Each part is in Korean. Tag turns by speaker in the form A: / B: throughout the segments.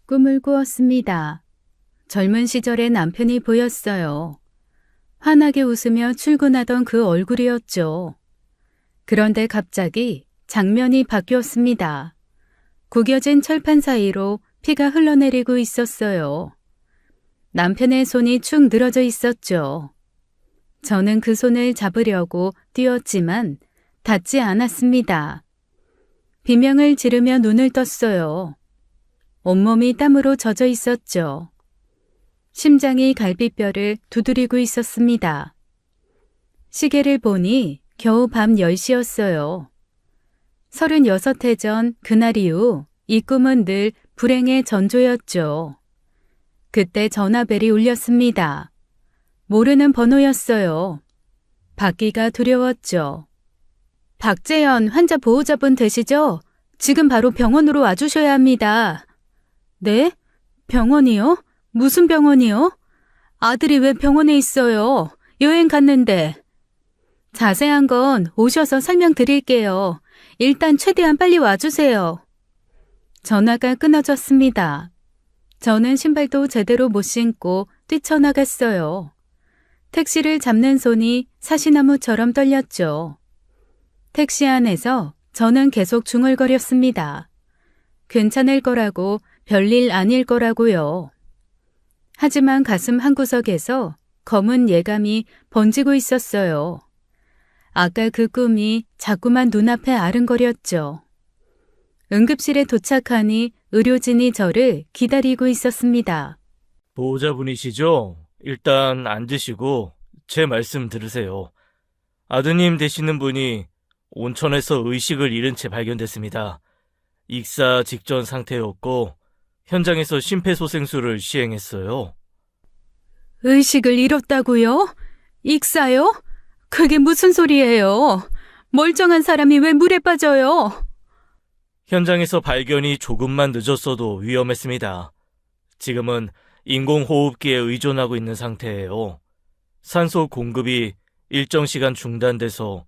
A: 꿈을 꾸었습니다. 젊은 시절의 남편이 보였어요. 환하게 웃으며 출근하던 그 얼굴이었죠. 그런데 갑자기 장면이 바뀌었습니다. 구겨진 철판 사이로 피가 흘러내리고 있었어요. 남편의 손이 축 늘어져 있었죠. 저는 그 손을 잡으려고 뛰었지만 닿지 않았습니다. 비명을 지르며 눈을 떴어요. 온몸이 땀으로 젖어 있었죠. 심장이 갈비뼈를 두드리고 있었습니다. 시계를 보니 겨우 밤 10시였어요. 36해 전 그날 이후 이 꿈은 늘 불행의 전조였죠. 그때 전화벨이 울렸습니다. 모르는 번호였어요. 받기가 두려웠죠. 박재현 환자 보호자분 되시죠? 지금 바로 병원으로 와주셔야 합니다. 네? 병원이요? 무슨 병원이요? 아들이 왜 병원에 있어요? 여행 갔는데. 자세한 건 오셔서 설명드릴게요. 일단 최대한 빨리 와주세요. 전화가 끊어졌습니다. 저는 신발도 제대로 못 신고 뛰쳐나갔어요. 택시를 잡는 손이 사시나무처럼 떨렸죠. 택시 안에서 저는 계속 중얼거렸습니다. 괜찮을 거라고, 별일 아닐 거라고요. 하지만 가슴 한구석에서 검은 예감이 번지고 있었어요. 아까 그 꿈이 자꾸만 눈앞에 아른거렸죠. 응급실에 도착하니 의료진이 저를 기다리고 있었습니다.
B: 보호자분이시죠? 일단 앉으시고 제 말씀 들으세요. 아드님 되시는 분이 온천에서 의식을 잃은 채 발견됐습니다. 익사 직전 상태였고 현장에서 심폐소생술을 시행했어요.
A: 의식을 잃었다고요? 익사요? 그게 무슨 소리예요? 멀쩡한 사람이 왜 물에 빠져요?
B: 현장에서 발견이 조금만 늦었어도 위험했습니다. 지금은 인공호흡기에 의존하고 있는 상태예요. 산소 공급이 일정 시간 중단돼서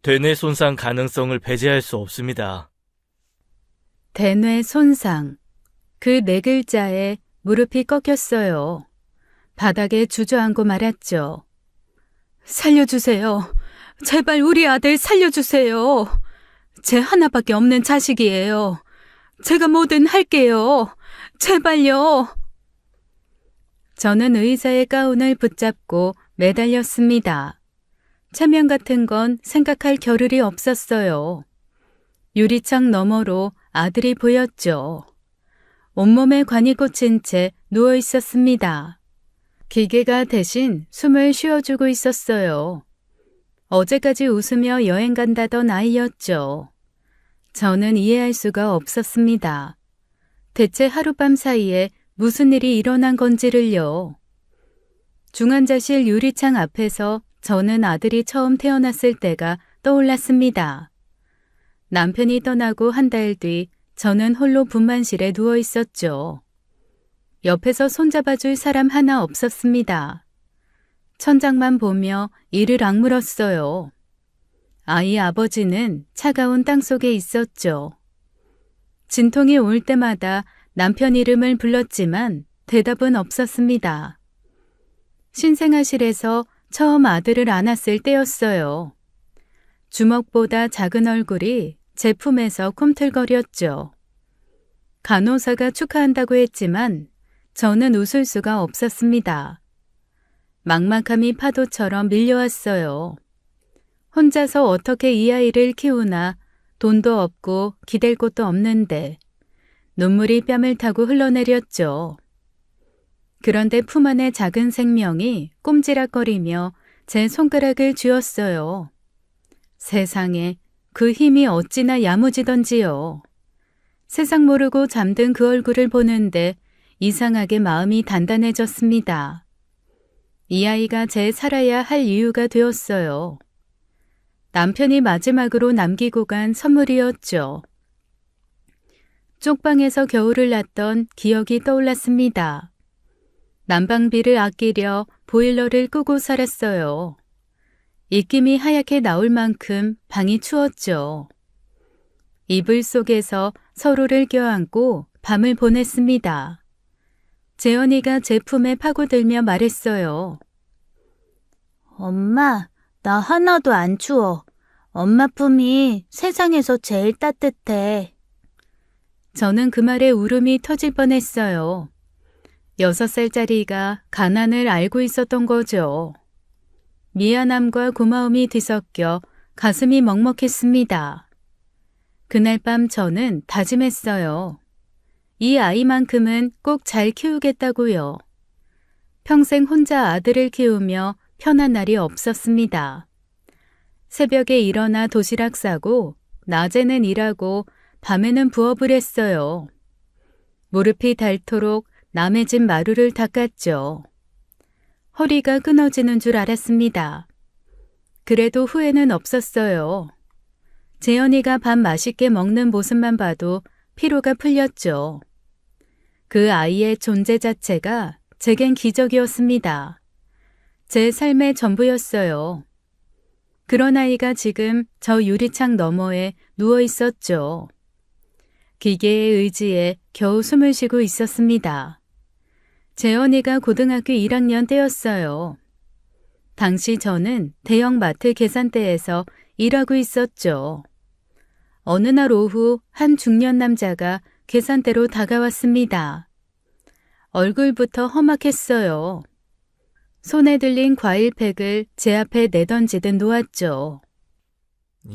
B: 대뇌 손상 가능성을 배제할 수 없습니다.
A: 대뇌 손상. 그 네 글자에 무릎이 꺾였어요. 바닥에 주저앉고 말았죠. 살려주세요. 제발 우리 아들 살려주세요. 제 하나밖에 없는 자식이에요. 제가 뭐든 할게요. 제발요. 저는 의사의 가운을 붙잡고 매달렸습니다. 체면 같은 건 생각할 겨를이 없었어요. 유리창 너머로 아들이 보였죠. 온몸에 관이 꽂힌 채 누워 있었습니다. 기계가 대신 숨을 쉬어주고 있었어요. 어제까지 웃으며 여행 간다던 아이였죠. 저는 이해할 수가 없었습니다. 대체 하룻밤 사이에 무슨 일이 일어난 건지를요. 중환자실 유리창 앞에서 저는 아들이 처음 태어났을 때가 떠올랐습니다. 남편이 떠나고 한 달 뒤 저는 홀로 분만실에 누워 있었죠. 옆에서 손잡아줄 사람 하나 없었습니다. 천장만 보며 이를 악물었어요. 아이 아버지는 차가운 땅속에 있었죠. 진통이 올 때마다 남편 이름을 불렀지만 대답은 없었습니다. 신생아실에서 처음 아들을 안았을 때였어요. 주먹보다 작은 얼굴이 제 품에서 꿈틀거렸죠. 간호사가 축하한다고 했지만 저는 웃을 수가 없었습니다. 막막함이 파도처럼 밀려왔어요. 혼자서 어떻게 이 아이를 키우나, 돈도 없고 기댈 곳도 없는데 눈물이 뺨을 타고 흘러내렸죠. 그런데 품 안의 작은 생명이 꼼지락거리며 제 손가락을 쥐었어요. 세상에 그 힘이 어찌나 야무지던지요. 세상 모르고 잠든 그 얼굴을 보는데 이상하게 마음이 단단해졌습니다. 이 아이가 제 살아야 할 이유가 되었어요. 남편이 마지막으로 남기고 간 선물이었죠. 쪽방에서 겨울을 났던 기억이 떠올랐습니다. 난방비를 아끼려 보일러를 끄고 살았어요. 입김이 하얗게 나올 만큼 방이 추웠죠. 이불 속에서 서로를 껴안고 밤을 보냈습니다. 재현이가 제 품에 파고들며 말했어요. 엄마, 나 하나도 안 추워. 엄마 품이 세상에서 제일 따뜻해. 저는 그 말에 울음이 터질 뻔했어요. 6살짜리가 가난을 알고 있었던 거죠. 미안함과 고마움이 뒤섞여 가슴이 먹먹했습니다. 그날 밤 저는 다짐했어요. 이 아이만큼은 꼭 잘 키우겠다고요. 평생 혼자 아들을 키우며 편한 날이 없었습니다. 새벽에 일어나 도시락 싸고 낮에는 일하고 밤에는 부업을 했어요. 무릎이 닳도록 남의 집 마루를 닦았죠. 허리가 끊어지는 줄 알았습니다. 그래도 후회는 없었어요. 재현이가 밥 맛있게 먹는 모습만 봐도 피로가 풀렸죠. 그 아이의 존재 자체가 제겐 기적이었습니다. 제 삶의 전부였어요. 그런 아이가 지금 저 유리창 너머에 누워 있었죠. 기계의 의지에 겨우 숨을 쉬고 있었습니다. 재현이가 고등학교 1학년 때였어요. 당시 저는 대형 마트 계산대에서 일하고 있었죠. 어느 날 오후 한 중년 남자가 계산대로 다가왔습니다. 얼굴부터 험악했어요. 손에 들린 과일팩을 제 앞에 내던지듯 놓았죠.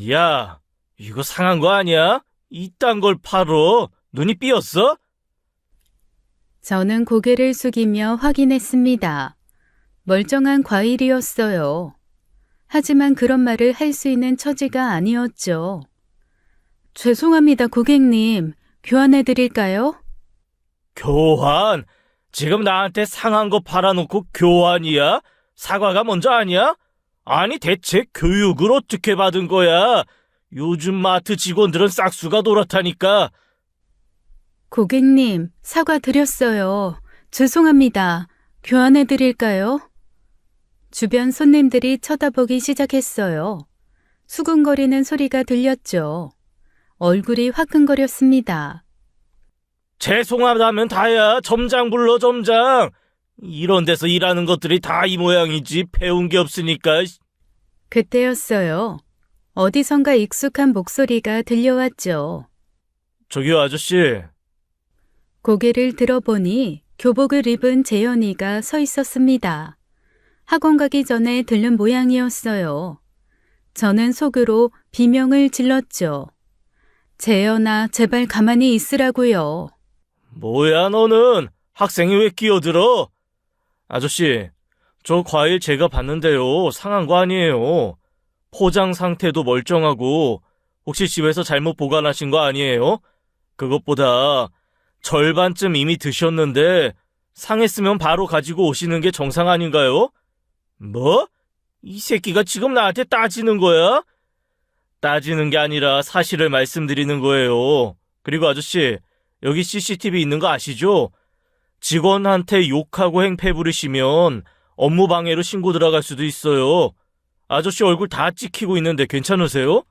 B: 야, 이거 상한 거 아니야? 이딴 걸 팔어. 눈이 삐었어?
A: 저는 고개를 숙이며 확인했습니다. 멀쩡한 과일이었어요. 하지만 그런 말을 할 수 있는 처지가 아니었죠. 죄송합니다, 고객님. 교환해 드릴까요?
B: 교환? 지금 나한테 상한 거 팔아놓고 교환이야? 사과가 먼저 아니야? 아니 대체 교육을 어떻게 받은 거야? 요즘 마트 직원들은 싹수가 노랗다니까.
A: 고객님, 사과 드렸어요. 죄송합니다. 교환해 드릴까요? 주변 손님들이 쳐다보기 시작했어요. 수근거리는 소리가 들렸죠. 얼굴이 화끈거렸습니다.
B: 죄송하다면 다야. 점장 불러, 점장. 이런 데서 일하는 것들이 다 이 모양이지 배운 게 없으니까.
A: 그때였어요. 어디선가 익숙한 목소리가 들려왔죠.
B: 저기요 아저씨.
A: 고개를 들어보니 교복을 입은 재현이가 서 있었습니다. 학원 가기 전에 들른 모양이었어요. 저는 속으로 비명을 질렀죠. 재현아, 제발 가만히 있으라고요.
B: 뭐야 너는? 학생이 왜 끼어들어? 아저씨, 저 과일 제가 봤는데요. 상한 거 아니에요. 포장 상태도 멀쩡하고 혹시 집에서 잘못 보관하신 거 아니에요? 그것보다 절반쯤 이미 드셨는데 상했으면 바로 가지고 오시는 게 정상 아닌가요? 뭐? 이 새끼가 지금 나한테 따지는 거야? 따지는 게 아니라 사실을 말씀드리는 거예요. 그리고 아저씨, 여기 CCTV 있는 거 아시죠? 직원한테 욕하고 행패 부리시면 업무 방해로 신고 들어갈 수도 있어요. 아저씨 얼굴 다 찍히고 있는데 괜찮으세요?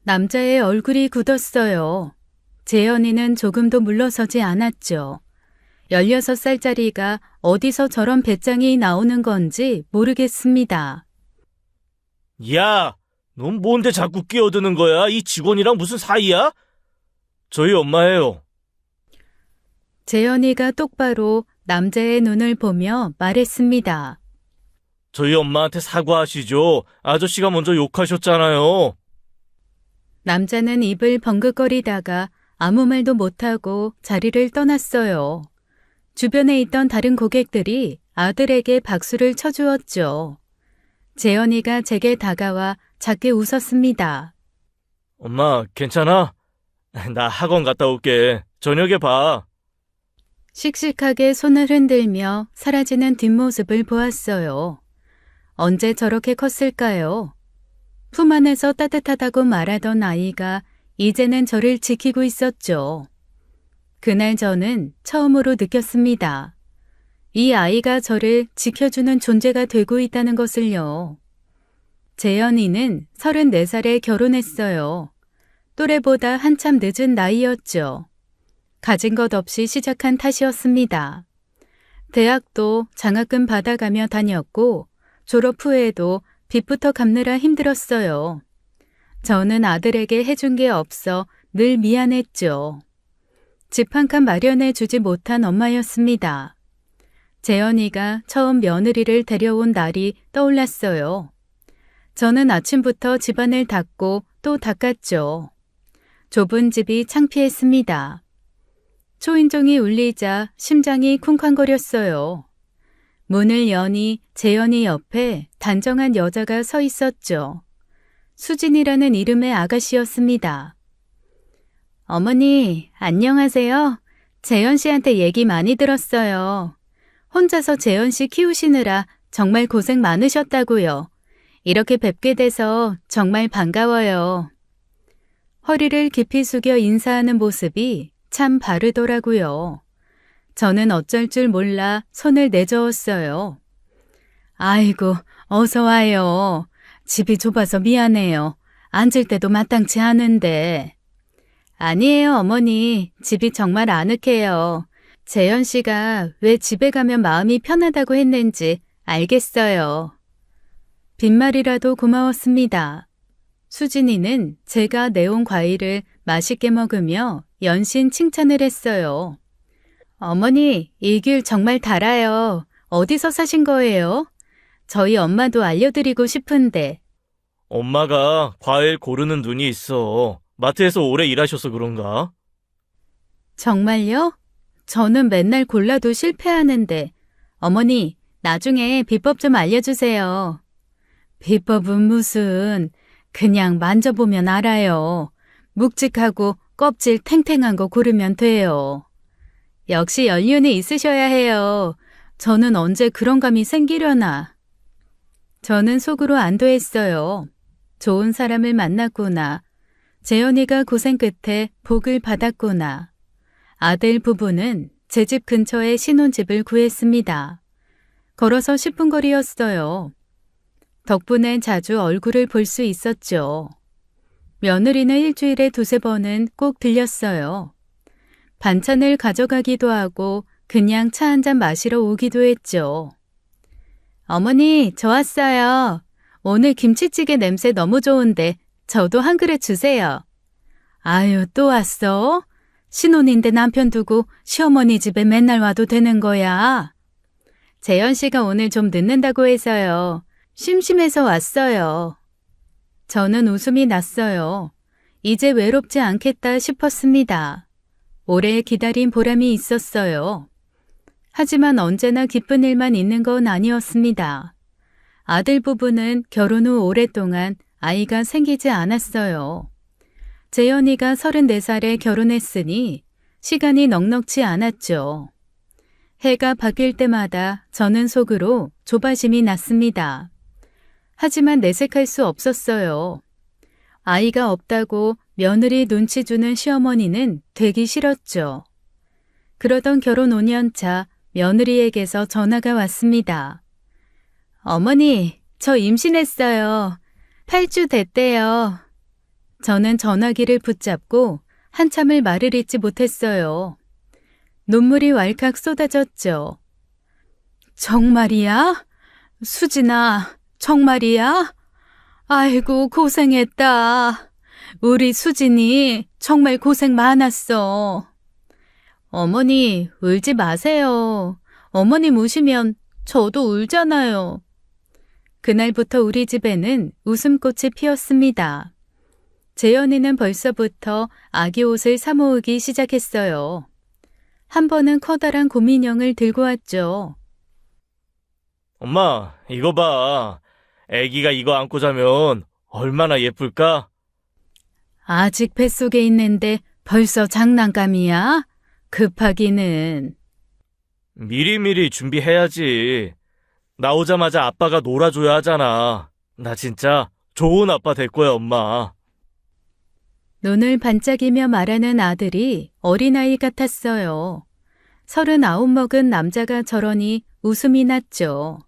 A: 남자의 얼굴이 굳었어요. 재현이는 조금도 물러서지 않았죠. 16살짜리가 어디서 저런 배짱이 나오는 건지 모르겠습니다.
B: 야, 넌 뭔데 자꾸 끼어드는 거야? 이 직원이랑 무슨 사이야? 저희 엄마예요.
A: 재현이가 똑바로 남자의 눈을 보며 말했습니다.
B: 저희 엄마한테 사과하시죠. 아저씨가 먼저 욕하셨잖아요.
A: 남자는 입을 벙긋거리다가 아무 말도 못하고 자리를 떠났어요. 주변에 있던 다른 고객들이 아들에게 박수를 쳐주었죠. 재현이가 제게 다가와 작게 웃었습니다.
B: 엄마, 괜찮아? 나 학원 갔다 올게. 저녁에 봐.
A: 씩씩하게 손을 흔들며 사라지는 뒷모습을 보았어요. 언제 저렇게 컸을까요? 품 안에서 따뜻하다고 말하던 아이가 이제는 저를 지키고 있었죠. 그날 저는 처음으로 느꼈습니다. 이 아이가 저를 지켜주는 존재가 되고 있다는 것을요. 재현이는 34살에 결혼했어요. 또래보다 한참 늦은 나이였죠. 가진 것 없이 시작한 탓이었습니다. 대학도 장학금 받아가며 다녔고 졸업 후에도 빚부터 갚느라 힘들었어요. 저는 아들에게 해준 게 없어 늘 미안했죠. 집 한 칸 마련해 주지 못한 엄마였습니다. 재현이가 처음 며느리를 데려온 날이 떠올랐어요. 저는 아침부터 집안을 닦고 또 닦았죠. 좁은 집이 창피했습니다. 초인종이 울리자 심장이 쿵쾅거렸어요. 문을 여니 재현이 옆에 단정한 여자가 서 있었죠. 수진이라는 이름의 아가씨였습니다. 어머니, 안녕하세요. 재현 씨한테 얘기 많이 들었어요. 혼자서 재현 씨 키우시느라 정말 고생 많으셨다고요. 이렇게 뵙게 돼서 정말 반가워요. 허리를 깊이 숙여 인사하는 모습이 참 바르더라고요. 저는 어쩔 줄 몰라 손을 내저었어요. 아이고, 어서 와요. 집이 좁아서 미안해요. 앉을 때도 마땅치 않은데. 아니에요, 어머니. 집이 정말 아늑해요. 재현 씨가 왜 집에 가면 마음이 편하다고 했는지 알겠어요. 빈말이라도 고마웠습니다. 수진이는 제가 내온 과일을 맛있게 먹으며 연신 칭찬을 했어요. 어머니, 이 귤 정말 달아요. 어디서 사신 거예요? 저희 엄마도 알려드리고 싶은데.
B: 엄마가 과일 고르는 눈이 있어. 마트에서 오래 일하셔서 그런가?
A: 정말요? 저는 맨날 골라도 실패하는데. 어머니, 나중에 비법 좀 알려주세요. 비법은 무슨, 그냥 만져보면 알아요. 묵직하고 껍질 탱탱한 거 고르면 돼요. 역시 연륜이 있으셔야 해요. 저는 언제 그런 감이 생기려나. 저는 속으로 안도했어요. 좋은 사람을 만났구나. 재현이가 고생 끝에 복을 받았구나. 아들 부부는 제 집 근처에 신혼집을 구했습니다. 걸어서 10분 거리였어요. 덕분에 자주 얼굴을 볼 수 있었죠. 며느리는 일주일에 2-3번은 꼭 들렸어요. 반찬을 가져가기도 하고 그냥 차 한잔 마시러 오기도 했죠. 어머니, 저 왔어요. 오늘 김치찌개 냄새 너무 좋은데 저도 한 그릇 주세요. 아유, 또 왔어? 신혼인데 남편 두고 시어머니 집에 맨날 와도 되는 거야? 재현 씨가 오늘 좀 늦는다고 해서요. 심심해서 왔어요. 저는 웃음이 났어요. 이제 외롭지 않겠다 싶었습니다. 오래 기다린 보람이 있었어요. 하지만 언제나 기쁜 일만 있는 건 아니었습니다. 아들 부부는 결혼 후 오랫동안 아이가 생기지 않았어요. 재현이가 34살에 결혼했으니 시간이 넉넉지 않았죠. 해가 바뀔 때마다 저는 속으로 조바심이 났습니다. 하지만 내색할 수 없었어요. 아이가 없다고 며느리 눈치 주는 시어머니는 되기 싫었죠. 그러던 결혼 5년 차 며느리에게서 전화가 왔습니다. 어머니, 저 임신했어요. 8주 됐대요. 저는 전화기를 붙잡고 한참을 말을 잇지 못했어요. 눈물이 왈칵 쏟아졌죠. 정말이야? 수진아, 정말이야? 아이고, 고생했다. 우리 수진이 정말 고생 많았어. 어머니, 울지 마세요. 어머님 우시면 저도 울잖아요. 그날부터 우리 집에는 웃음꽃이 피었습니다. 재현이는 벌써부터 아기 옷을 사 모으기 시작했어요. 한 번은 커다란 곰인형을 들고 왔죠.
B: 엄마, 이거 봐. 애기가 이거 안고 자면 얼마나 예쁠까?
A: 아직 뱃속에 있는데 벌써 장난감이야? 급하기는.
B: 미리미리 준비해야지. 나오자마자 아빠가 놀아줘야 하잖아. 나 진짜 좋은 아빠 될 거야, 엄마.
A: 눈을 반짝이며 말하는 아들이 어린아이 같았어요. 39 먹은 남자가 저러니 웃음이 났죠.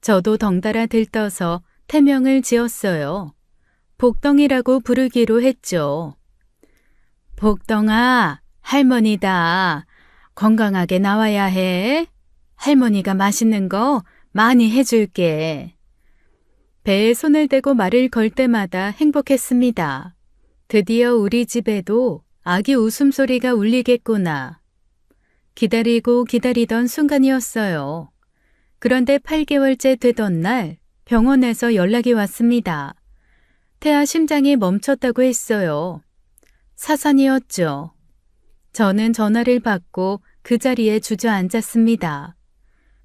A: 저도 덩달아 들떠서 태명을 지었어요. 복덩이라고 부르기로 했죠. 복덩아, 할머니다. 건강하게 나와야 해. 할머니가 맛있는 거 많이 해줄게. 배에 손을 대고 말을 걸 때마다 행복했습니다. 드디어 우리 집에도 아기 웃음소리가 울리겠구나. 기다리고 기다리던 순간이었어요. 그런데 8개월째 되던 날 병원에서 연락이 왔습니다. 태아 심장이 멈췄다고 했어요. 사산이었죠. 저는 전화를 받고 그 자리에 주저앉았습니다.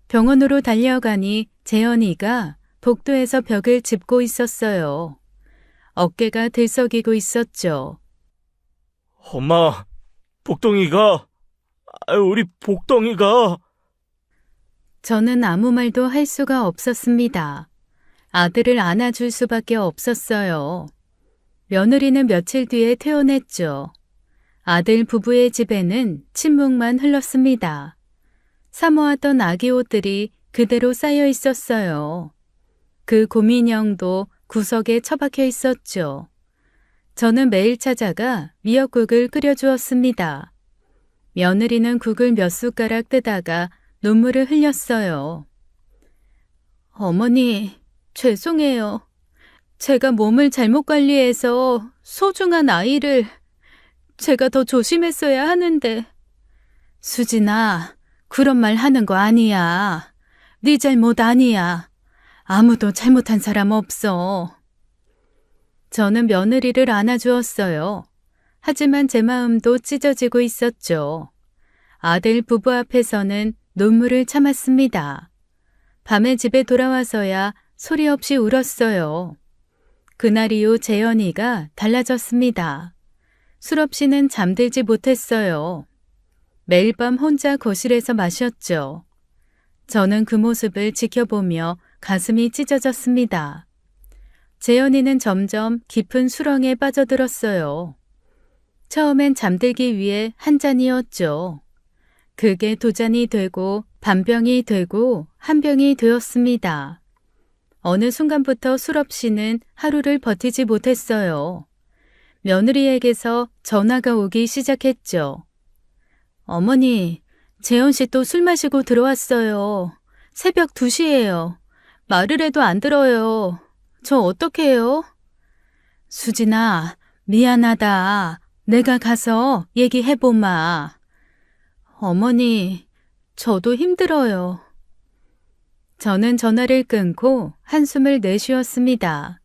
A: 병원으로 달려가니 재현이가 복도에서 벽을 짚고 있었어요. 어깨가 들썩이고 있었죠.
B: 엄마, 복덩이가, 우리 복덩이가.
A: 저는 아무 말도 할 수가 없었습니다. 아들을 안아줄 수밖에 없었어요. 며느리는 며칠 뒤에 퇴원했죠. 아들 부부의 집에는 침묵만 흘렀습니다. 사모았던 아기 옷들이 그대로 쌓여 있었어요. 그 곰인형도 구석에 처박혀 있었죠. 저는 매일 찾아가 미역국을 끓여주었습니다. 며느리는 국을 몇 숟가락 뜨다가 눈물을 흘렸어요. 어머니, 죄송해요. 제가 몸을 잘못 관리해서 소중한 아이를 제가 더 조심했어야 하는데. 수진아, 그런 말 하는 거 아니야. 네 잘못 아니야. 아무도 잘못한 사람 없어. 저는 며느리를 안아주었어요. 하지만 제 마음도 찢어지고 있었죠. 아들 부부 앞에서는 눈물을 참았습니다. 밤에 집에 돌아와서야 소리 없이 울었어요. 그날 이후 재현이가 달라졌습니다. 술 없이는 잠들지 못했어요. 매일 밤 혼자 거실에서 마셨죠. 저는 그 모습을 지켜보며 가슴이 찢어졌습니다. 재현이는 점점 깊은 수렁에 빠져들었어요. 처음엔 잠들기 위해 한 잔이었죠. 그게 두 잔이 되고 반병이 되고 한 병이 되었습니다. 어느 순간부터 술 없이는 하루를 버티지 못했어요. 며느리에게서 전화가 오기 시작했죠. 어머니, 재현 씨 또 술 마시고 들어왔어요. 새벽 2시예요. 말을 해도 안 들어요. 저 어떡해요? 수진아, 미안하다. 내가 가서 얘기해보마. 어머니, 저도 힘들어요. 저는 전화를 끊고 한숨을 내쉬었습니다.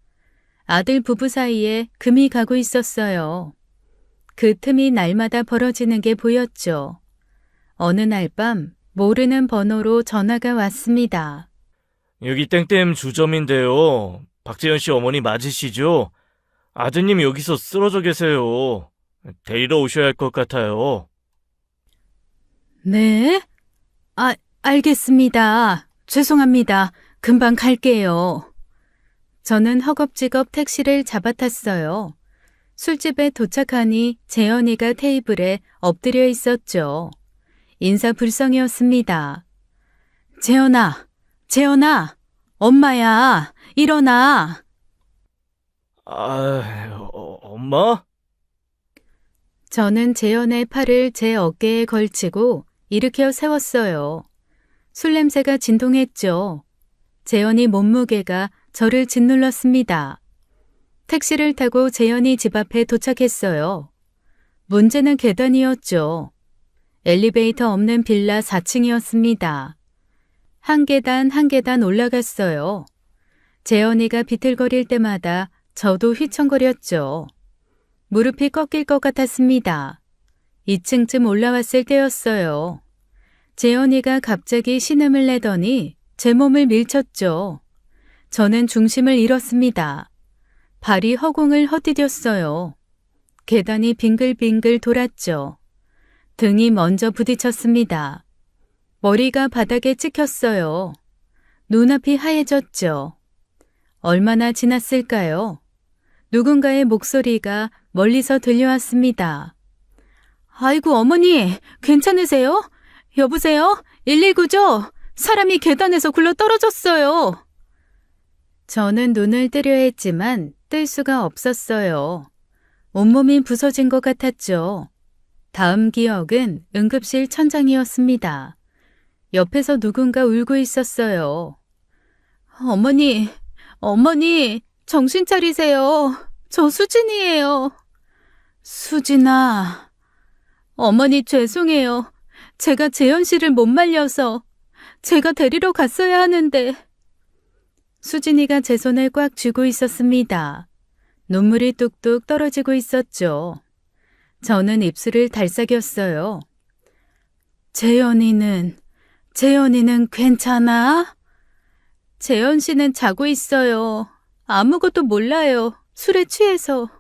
A: 아들 부부 사이에 금이 가고 있었어요. 그 틈이 날마다 벌어지는 게 보였죠. 어느 날 밤 모르는 번호로 전화가 왔습니다.
B: 여기 땡땡 주점인데요. 박재현 씨 어머니 맞으시죠? 아드님 여기서 쓰러져 계세요. 데리러 오셔야 할 것 같아요.
A: 네? 알겠습니다. 죄송합니다. 금방 갈게요. 저는 허겁지겁 택시를 잡아탔어요. 술집에 도착하니 재현이가 테이블에 엎드려 있었죠. 인사불성이었습니다. 재현아, 엄마야, 일어나.
B: 엄마?
A: 저는 재현의 팔을 제 어깨에 걸치고 일으켜 세웠어요. 술 냄새가 진동했죠. 재현이 몸무게가 저를 짓눌렀습니다. 택시를 타고 재현이 집 앞에 도착했어요. 문제는 계단이었죠. 엘리베이터 없는 빌라 4층이었습니다. 한 계단 한 계단 올라갔어요. 재현이가 비틀거릴 때마다 저도 휘청거렸죠. 무릎이 꺾일 것 같았습니다. 2층쯤 올라왔을 때였어요. 재현이가 갑자기 신음을 내더니 제 몸을 밀쳤죠. 저는 중심을 잃었습니다. 발이 허공을 헛디뎠어요. 계단이 빙글빙글 돌았죠. 등이 먼저 부딪혔습니다. 머리가 바닥에 찍혔어요. 눈앞이 하얘졌죠. 얼마나 지났을까요? 누군가의 목소리가 멀리서 들려왔습니다. 아이고 어머니, 괜찮으세요? 여보세요? 119죠? 사람이 계단에서 굴러 떨어졌어요. 저는 눈을 뜨려 했지만 뜰 수가 없었어요. 온몸이 부서진 것 같았죠. 다음 기억은 응급실 천장이었습니다. 옆에서 누군가 울고 있었어요. 어머니, 어머니, 정신 차리세요. 저 수진이에요. 수진아. 어머니 죄송해요. 제가 재현 씨를 못 말려서 제가 데리러 갔어야 하는데. 수진이가 제 손을 꽉 쥐고 있었습니다. 눈물이 뚝뚝 떨어지고 있었죠. 저는 입술을 달싹였어요. 재현이는 괜찮아? 재현 씨는 자고 있어요. 아무것도 몰라요. 술에 취해서.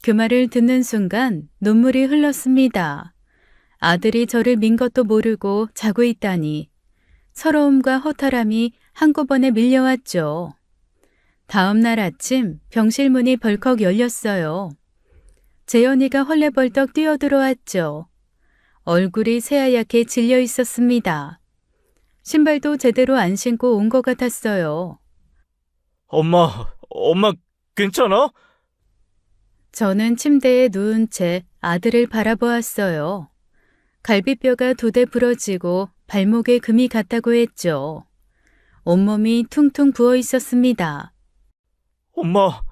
A: 그 말을 듣는 순간 눈물이 흘렀습니다. 아들이 저를 민 것도 모르고 자고 있다니. 서러움과 허탈함이 한꺼번에 밀려왔죠. 다음 날 아침 병실 문이 벌컥 열렸어요. 재현이가 헐레벌떡 뛰어들어왔죠. 얼굴이 새하얗게 질려 있었습니다. 신발도 제대로 안 신고 온 것 같았어요.
B: 엄마, 괜찮아?
A: 저는 침대에 누운 채 아들을 바라보았어요. 갈비뼈가 2대 부러지고 발목에 금이 갔다고 했죠. 온몸이 퉁퉁 부어 있었습니다.
B: 엄마,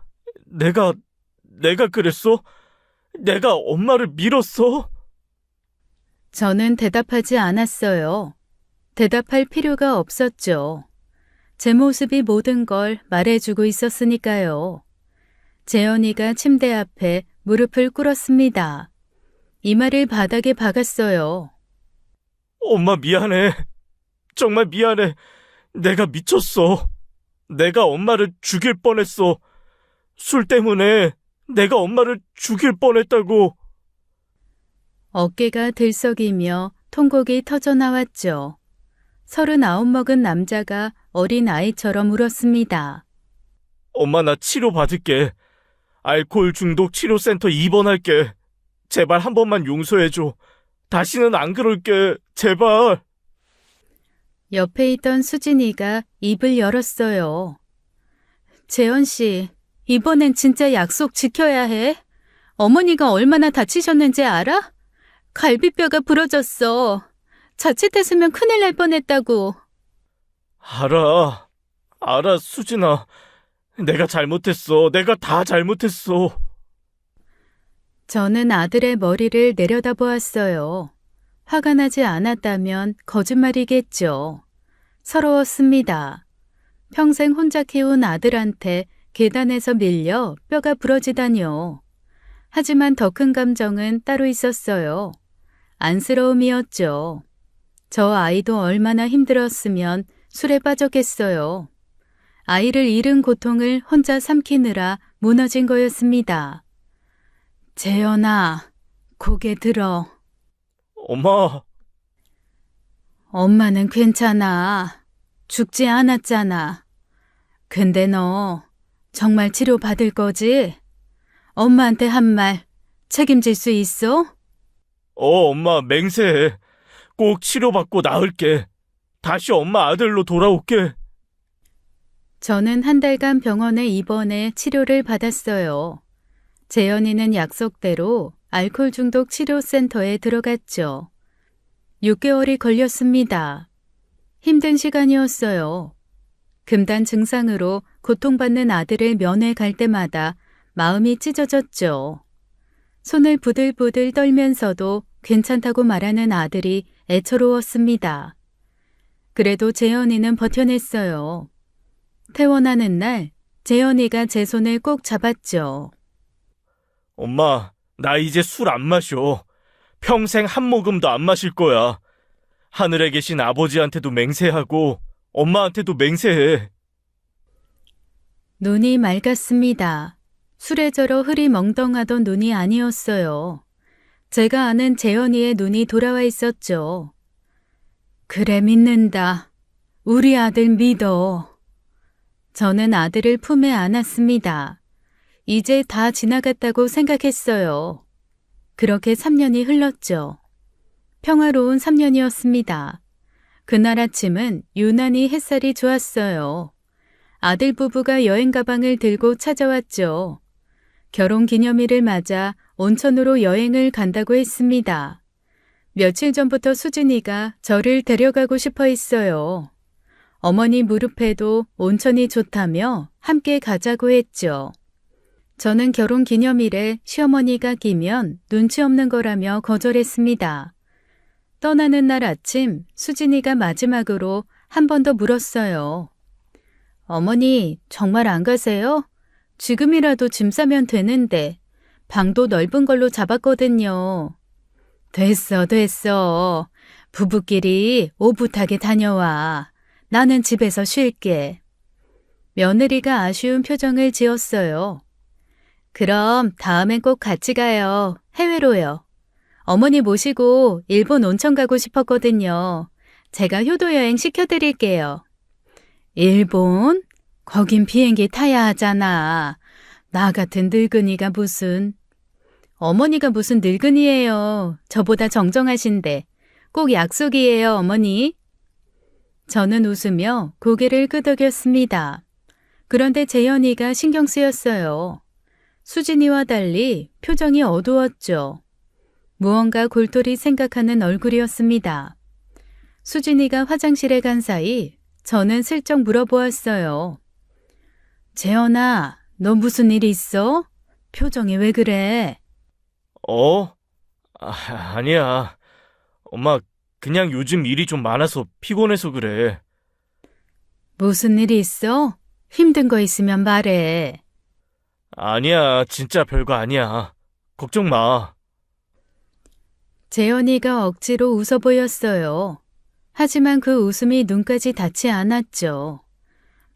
B: 내가 그랬어? 내가 엄마를 밀었어?
A: 저는 대답하지 않았어요. 대답할 필요가 없었죠. 제 모습이 모든 걸 말해주고 있었으니까요. 재현이가 침대 앞에 무릎을 꿇었습니다. 이마를 바닥에 박았어요.
B: 엄마 미안해. 정말 미안해. 내가 미쳤어. 내가 엄마를 죽일 뻔했어. 술 때문에 내가 엄마를 죽일 뻔했다고.
A: 어깨가 들썩이며 통곡이 터져나왔죠. 39 먹은 남자가 어린 아이처럼 울었습니다.
B: 엄마 나 치료 받을게. 알코올 중독 치료센터 입원할게. 제발 한 번만 용서해줘. 다시는 안 그럴게. 제발.
A: 옆에 있던 수진이가 입을 열었어요. 재현 씨, 이번엔 진짜 약속 지켜야 해. 어머니가 얼마나 다치셨는지 알아? 갈비뼈가 부러졌어. 자칫했으면 큰일 날 뻔했다고.
B: 알아, 수진아. 내가 잘못했어. 내가 다 잘못했어.
A: 저는 아들의 머리를 내려다보았어요. 화가 나지 않았다면 거짓말이겠죠. 서러웠습니다. 평생 혼자 키운 아들한테 계단에서 밀려 뼈가 부러지다뇨. 하지만 더 큰 감정은 따로 있었어요. 안쓰러움이었죠. 저 아이도 얼마나 힘들었으면 술에 빠졌겠어요. 아이를 잃은 고통을 혼자 삼키느라 무너진 거였습니다. 재현아, 고개 들어.
B: 엄마,
A: 엄마는 괜찮아. 죽지 않았잖아. 근데 너 정말 치료받을 거지? 엄마한테 한 말 책임질 수 있어?
B: 엄마 맹세해. 꼭 치료받고 나을게. 다시 엄마 아들로 돌아올게.
A: 저는 한 달간 병원에 입원해 치료를 받았어요. 재현이는 약속대로 알코올 중독 치료센터에 들어갔죠. 6개월이 걸렸습니다. 힘든 시간이었어요. 금단 증상으로 고통받는 아들을 면회 갈 때마다 마음이 찢어졌죠. 손을 부들부들 떨면서도 괜찮다고 말하는 아들이 애처로웠습니다. 그래도 재현이는 버텨냈어요. 퇴원하는 날 재현이가 제 손을 꼭 잡았죠.
B: 엄마, 나 이제 술 안 마셔. 평생 한 모금도 안 마실 거야. 하늘에 계신 아버지한테도 맹세하고 엄마한테도 맹세해.
A: 눈이 맑았습니다. 술에 절어 흐리멍덩하던 눈이 아니었어요. 제가 아는 재현이의 눈이 돌아와 있었죠. 그래, 믿는다. 우리 아들 믿어. 저는 아들을 품에 안았습니다. 이제 다 지나갔다고 생각했어요. 그렇게 3년이 흘렀죠. 평화로운 3년이었습니다. 그날 아침은 유난히 햇살이 좋았어요. 아들 부부가 여행 가방을 들고 찾아왔죠. 결혼 기념일을 맞아 온천으로 여행을 간다고 했습니다. 며칠 전부터 수진이가 저를 데려가고 싶어 했어요. 어머니 무릎에도 온천이 좋다며 함께 가자고 했죠. 저는 결혼 기념일에 시어머니가 끼면 눈치 없는 거라며 거절했습니다. 떠나는 날 아침 수진이가 마지막으로 한 번 더 물었어요. 어머니, 정말 안 가세요? 지금이라도 짐 싸면 되는데 방도 넓은 걸로 잡았거든요. 됐어. 부부끼리 오붓하게 다녀와. 나는 집에서 쉴게. 며느리가 아쉬운 표정을 지었어요. 그럼 다음엔 꼭 같이 가요. 해외로요. 어머니 모시고 일본 온천 가고 싶었거든요. 제가 효도여행 시켜드릴게요. 일본? 거긴 비행기 타야 하잖아. 나 같은 늙은이가 무슨. 어머니가 무슨 늙은이예요. 저보다 정정하신데. 꼭 약속이에요, 어머니. 저는 웃으며 고개를 끄덕였습니다. 그런데 재현이가 신경 쓰였어요. 수진이와 달리 표정이 어두웠죠. 무언가 골똘히 생각하는 얼굴이었습니다. 수진이가 화장실에 간 사이 저는 슬쩍 물어보았어요. 재현아, 너 무슨 일 있어? 표정이 왜 그래?
B: 아니야. 엄마, 그냥 요즘 일이 좀 많아서 피곤해서 그래.
A: 무슨 일이 있어? 힘든 거 있으면 말해.
B: 아니야, 진짜 별거 아니야. 걱정 마.
A: 재현이가 억지로 웃어 보였어요. 하지만 그 웃음이 눈까지 닿지 않았죠.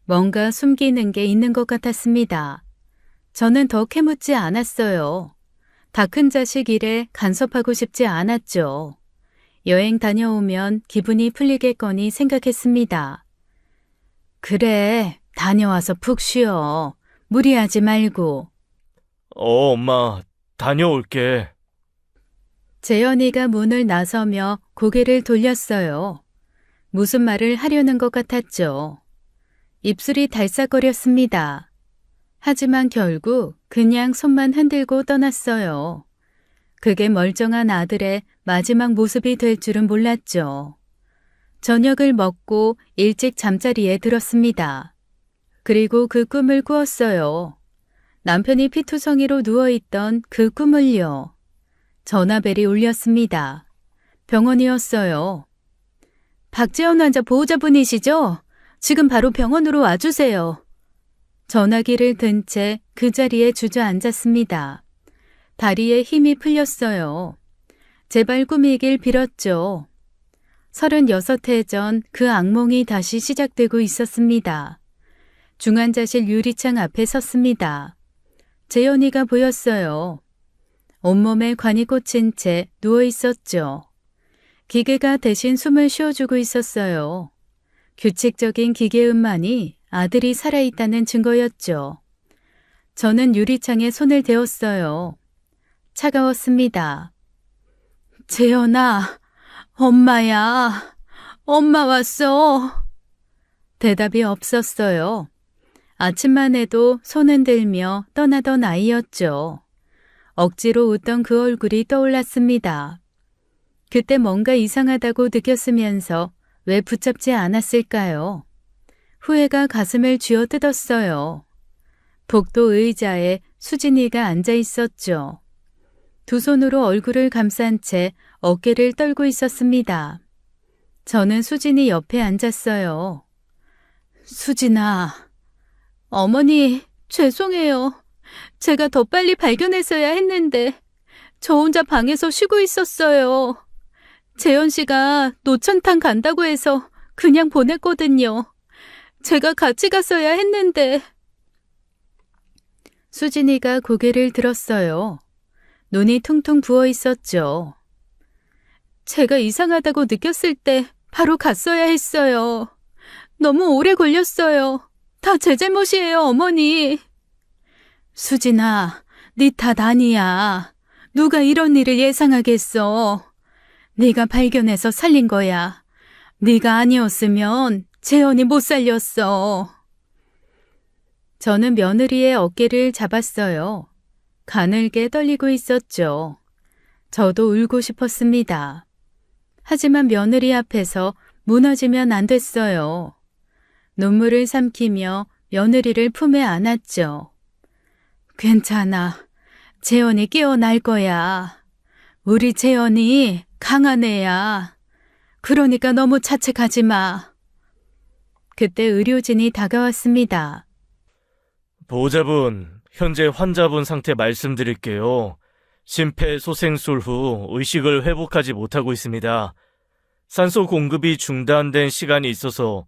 A: 뭔가 숨기는 게 있는 것 같았습니다. 저는 더 캐묻지 않았어요. 다 큰 자식 일에 간섭하고 싶지 않았죠. 여행 다녀오면 기분이 풀리겠거니 생각했습니다. 그래, 다녀와서 푹 쉬어. 무리하지 말고.
B: 엄마, 다녀올게.
A: 재현이가 문을 나서며 고개를 돌렸어요. 무슨 말을 하려는 것 같았죠. 입술이 달싹거렸습니다. 하지만 결국 그냥 손만 흔들고 떠났어요. 그게 멀쩡한 아들의 마지막 모습이 될 줄은 몰랐죠. 저녁을 먹고 일찍 잠자리에 들었습니다. 그리고 그 꿈을 꾸었어요. 남편이 피투성이로 누워있던 그 꿈을요. 전화벨이 울렸습니다. 병원이었어요. 박재원 환자 보호자분이시죠? 지금 바로 병원으로 와주세요. 전화기를 든 채 그 자리에 주저앉았습니다. 다리에 힘이 풀렸어요. 제발 꿈이길 빌었죠. 36해 전 그 악몽이 다시 시작되고 있었습니다. 중환자실 유리창 앞에 섰습니다. 재현이가 보였어요. 온몸에 관이 꽂힌 채 누워 있었죠. 기계가 대신 숨을 쉬어주고 있었어요. 규칙적인 기계음만이 아들이 살아있다는 증거였죠. 저는 유리창에 손을 대었어요. 차가웠습니다. 재현아, 엄마야, 엄마 왔어. 대답이 없었어요. 아침만 해도 손 흔들며 떠나던 아이였죠. 억지로 웃던 그 얼굴이 떠올랐습니다. 그때 뭔가 이상하다고 느꼈으면서 왜 붙잡지 않았을까요? 후회가 가슴을 쥐어뜯었어요. 복도 의자에 수진이가 앉아 있었죠. 두 손으로 얼굴을 감싼 채 어깨를 떨고 있었습니다. 저는 수진이 옆에 앉았어요. 수진아, 어머니, 죄송해요. 제가 더 빨리 발견했어야 했는데 저 혼자 방에서 쉬고 있었어요. 재현 씨가 노천탕 간다고 해서 그냥 보냈거든요. 제가 같이 갔어야 했는데. 수진이가 고개를 들었어요. 눈이 퉁퉁 부어 있었죠. 제가 이상하다고 느꼈을 때 바로 갔어야 했어요. 너무 오래 걸렸어요. 다 제 잘못이에요, 어머니. 수진아, 네 탓 아니야. 누가 이런 일을 예상하겠어. 네가 발견해서 살린 거야. 네가 아니었으면 재현이 못 살렸어. 저는 며느리의 어깨를 잡았어요. 가늘게 떨리고 있었죠. 저도 울고 싶었습니다. 하지만 며느리 앞에서 무너지면 안 됐어요. 눈물을 삼키며 며느리를 품에 안았죠. 괜찮아. 재현이 깨어날 거야. 우리 재현이 강한 애야. 그러니까 너무 자책하지 마. 그때 의료진이 다가왔습니다.
B: 보호자분, 현재 환자분 상태 말씀드릴게요. 심폐소생술 후 의식을 회복하지 못하고 있습니다. 산소 공급이 중단된 시간이 있어서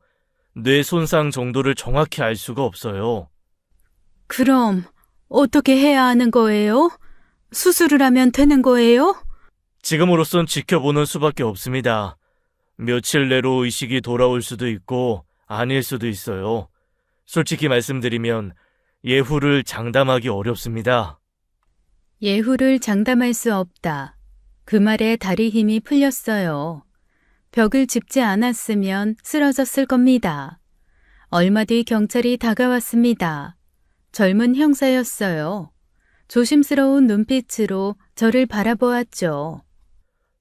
B: 뇌 손상 정도를 정확히 알 수가 없어요.
A: 그럼 어떻게 해야 하는 거예요? 수술을 하면 되는 거예요?
B: 지금으로선 지켜보는 수밖에 없습니다. 며칠 내로 의식이 돌아올 수도 있고 아닐 수도 있어요. 솔직히 말씀드리면 예후를 장담하기 어렵습니다.
A: 예후를 장담할 수 없다. 그 말에 다리 힘이 풀렸어요. 벽을 짚지 않았으면 쓰러졌을 겁니다. 얼마 뒤 경찰이 다가왔습니다. 젊은 형사였어요. 조심스러운 눈빛으로 저를 바라보았죠.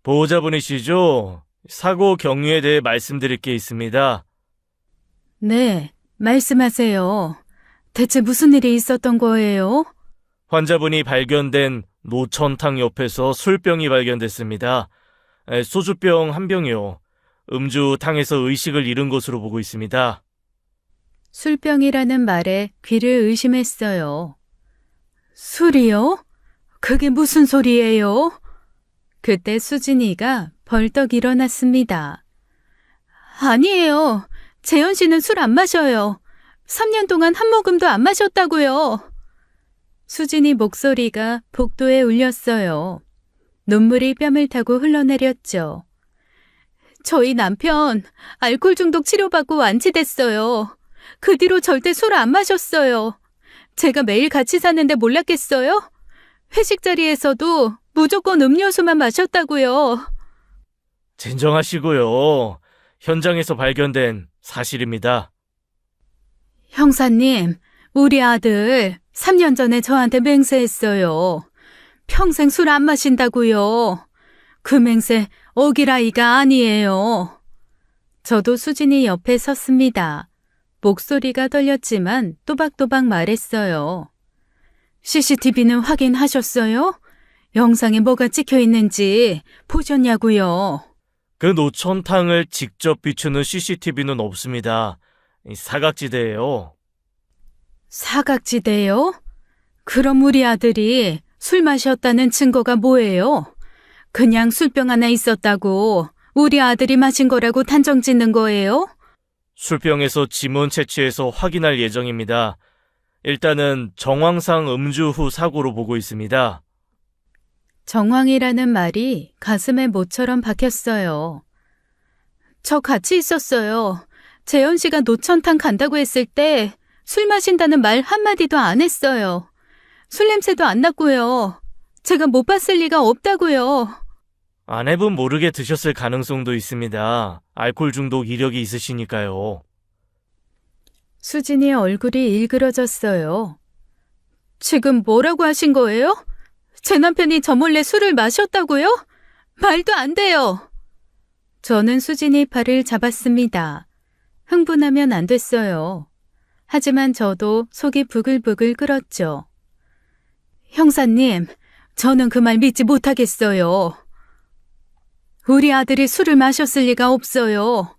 B: 보호자분이시죠? 사고 경위에 대해 말씀드릴 게 있습니다.
A: 네, 말씀하세요. 대체 무슨 일이 있었던 거예요?
B: 환자분이 발견된 노천탕 옆에서 술병이 발견됐습니다. 소주병 한 병이요. 음주탕에서 의식을 잃은 것으로 보고 있습니다.
A: 술병이라는 말에 귀를 의심했어요. 술이요? 그게 무슨 소리예요? 그때 수진이가 벌떡 일어났습니다. 아니에요. 재현 씨는 술 안 마셔요. 3년 동안 한 모금도 안 마셨다고요. 수진이 목소리가 복도에 울렸어요. 눈물이 뺨을 타고 흘러내렸죠. 저희 남편 알코올 중독 치료받고 완치됐어요. 그 뒤로 절대 술 안 마셨어요. 제가 매일 같이 사는데 몰랐겠어요? 회식 자리에서도 무조건 음료수만 마셨다고요.
B: 진정하시고요. 현장에서 발견된 사실입니다.
A: 형사님, 우리 아들 3년 전에 저한테 맹세했어요. 평생 술 안 마신다고요. 그 맹세 어길 아이가 아니에요. 저도 수진이 옆에 섰습니다. 목소리가 떨렸지만 또박또박 말했어요. CCTV는 확인하셨어요? 영상에 뭐가 찍혀 있는지 보셨냐고요.
B: 그 노천탕을 직접 비추는 CCTV는 없습니다. 사각지대예요.
A: 사각지대요? 그럼 우리 아들이 술 마셨다는 증거가 뭐예요? 그냥 술병 하나 있었다고 우리 아들이 마신 거라고 단정 짓는 거예요?
B: 술병에서 지문 채취해서 확인할 예정입니다. 일단은 정황상 음주 후 사고로 보고 있습니다.
A: 정황이라는 말이 가슴에 못처럼 박혔어요. 저 같이 있었어요. 재현 씨가 노천탕 간다고 했을 때 술 마신다는 말 한마디도 안 했어요. 술 냄새도 안 났고요. 제가 못 봤을 리가 없다고요.
B: 아내분 모르게 드셨을 가능성도 있습니다. 알코올 중독 이력이 있으시니까요.
A: 수진이의 얼굴이 일그러졌어요. 지금 뭐라고 하신 거예요? 제 남편이 저 몰래 술을 마셨다고요? 말도 안 돼요. 저는 수진이 팔을 잡았습니다. 흥분하면 안 됐어요. 하지만 저도 속이 부글부글 끓었죠. 형사님, 저는 그 말 믿지 못하겠어요. 우리 아들이 술을 마셨을 리가 없어요.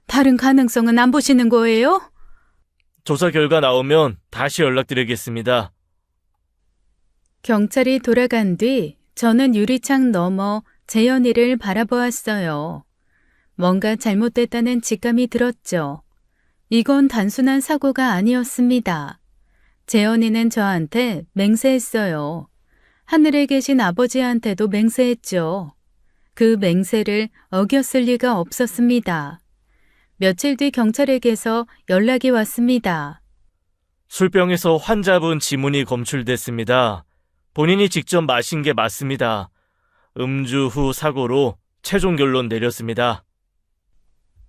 A: 다른 가능성은 안 보시는 거예요?
B: 조사 결과 나오면 다시 연락드리겠습니다.
A: 경찰이 돌아간 뒤 저는 유리창 너머 재현이를 바라보았어요. 뭔가 잘못됐다는 직감이 들었죠. 이건 단순한 사고가 아니었습니다. 재현이는 저한테 맹세했어요. 하늘에 계신 아버지한테도 맹세했죠. 그 맹세를 어겼을 리가 없었습니다. 며칠 뒤 경찰에게서 연락이 왔습니다.
B: 술병에서 환자분 지문이 검출됐습니다. 본인이 직접 마신 게 맞습니다. 음주 후 사고로 최종 결론 내렸습니다.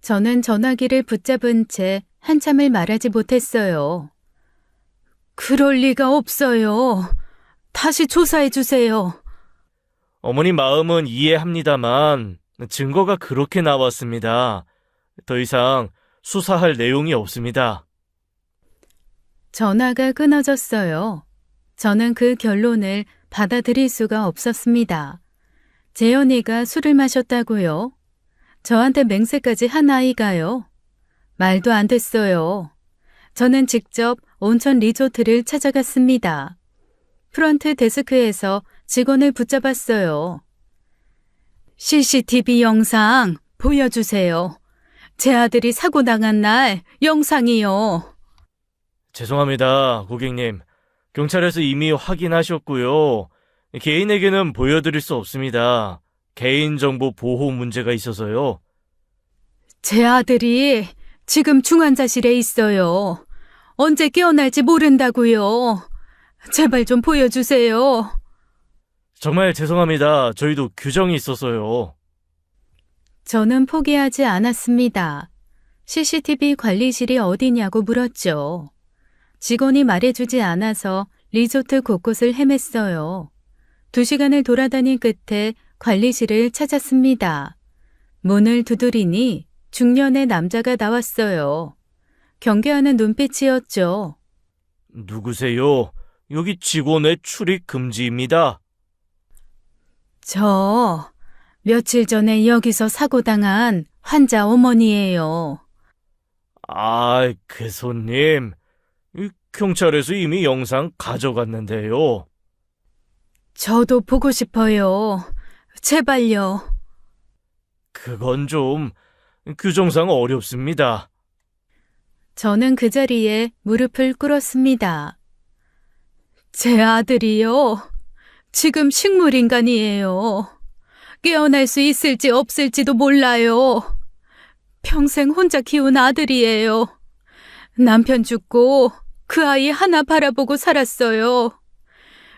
A: 저는 전화기를 붙잡은 채 한참을 말하지 못했어요. 그럴 리가 없어요. 다시 조사해 주세요.
B: 어머니 마음은 이해합니다만 증거가 그렇게 나왔습니다. 더 이상 수사할 내용이 없습니다.
A: 전화가 끊어졌어요. 저는 그 결론을 받아들일 수가 없었습니다. 재현이가 술을 마셨다고요? 저한테 맹세까지 한 아이가요? 말도 안 됐어요. 저는 직접 온천 리조트를 찾아갔습니다. 프런트 데스크에서 직원을 붙잡았어요. CCTV 영상 보여주세요. 제 아들이 사고 당한 날 영상이요.
B: 죄송합니다, 고객님. 경찰에서 이미 확인하셨고요. 개인에게는 보여드릴 수 없습니다. 개인정보 보호 문제가 있어서요.
A: 제 아들이 지금 중환자실에 있어요. 언제 깨어날지 모른다고요. 제발 좀 보여주세요.
B: 정말 죄송합니다. 저희도 규정이 있어서요.
A: 저는 포기하지 않았습니다. CCTV 관리실이 어디냐고 물었죠. 직원이 말해주지 않아서 리조트 곳곳을 헤맸어요. 2시간을 돌아다닌 끝에 관리실을 찾았습니다. 문을 두드리니 중년의 남자가 나왔어요. 경계하는 눈빛이었죠.
B: 누구세요? 여기 직원의 출입 금지입니다.
A: 저 며칠 전에 여기서 사고당한 환자 어머니예요.
B: 아, 그 손님. 이 경찰에서 이미 영상 가져갔는데요.
A: 저도 보고 싶어요. 제발요.
B: 그건 좀 규정상 어렵습니다.
A: 저는 그 자리에 무릎을 꿇었습니다. 제 아들이요. 지금 식물인간이에요. 깨어날 수 있을지 없을지도 몰라요. 평생 혼자 키운 아들이에요. 남편 죽고 그 아이 하나 바라보고 살았어요.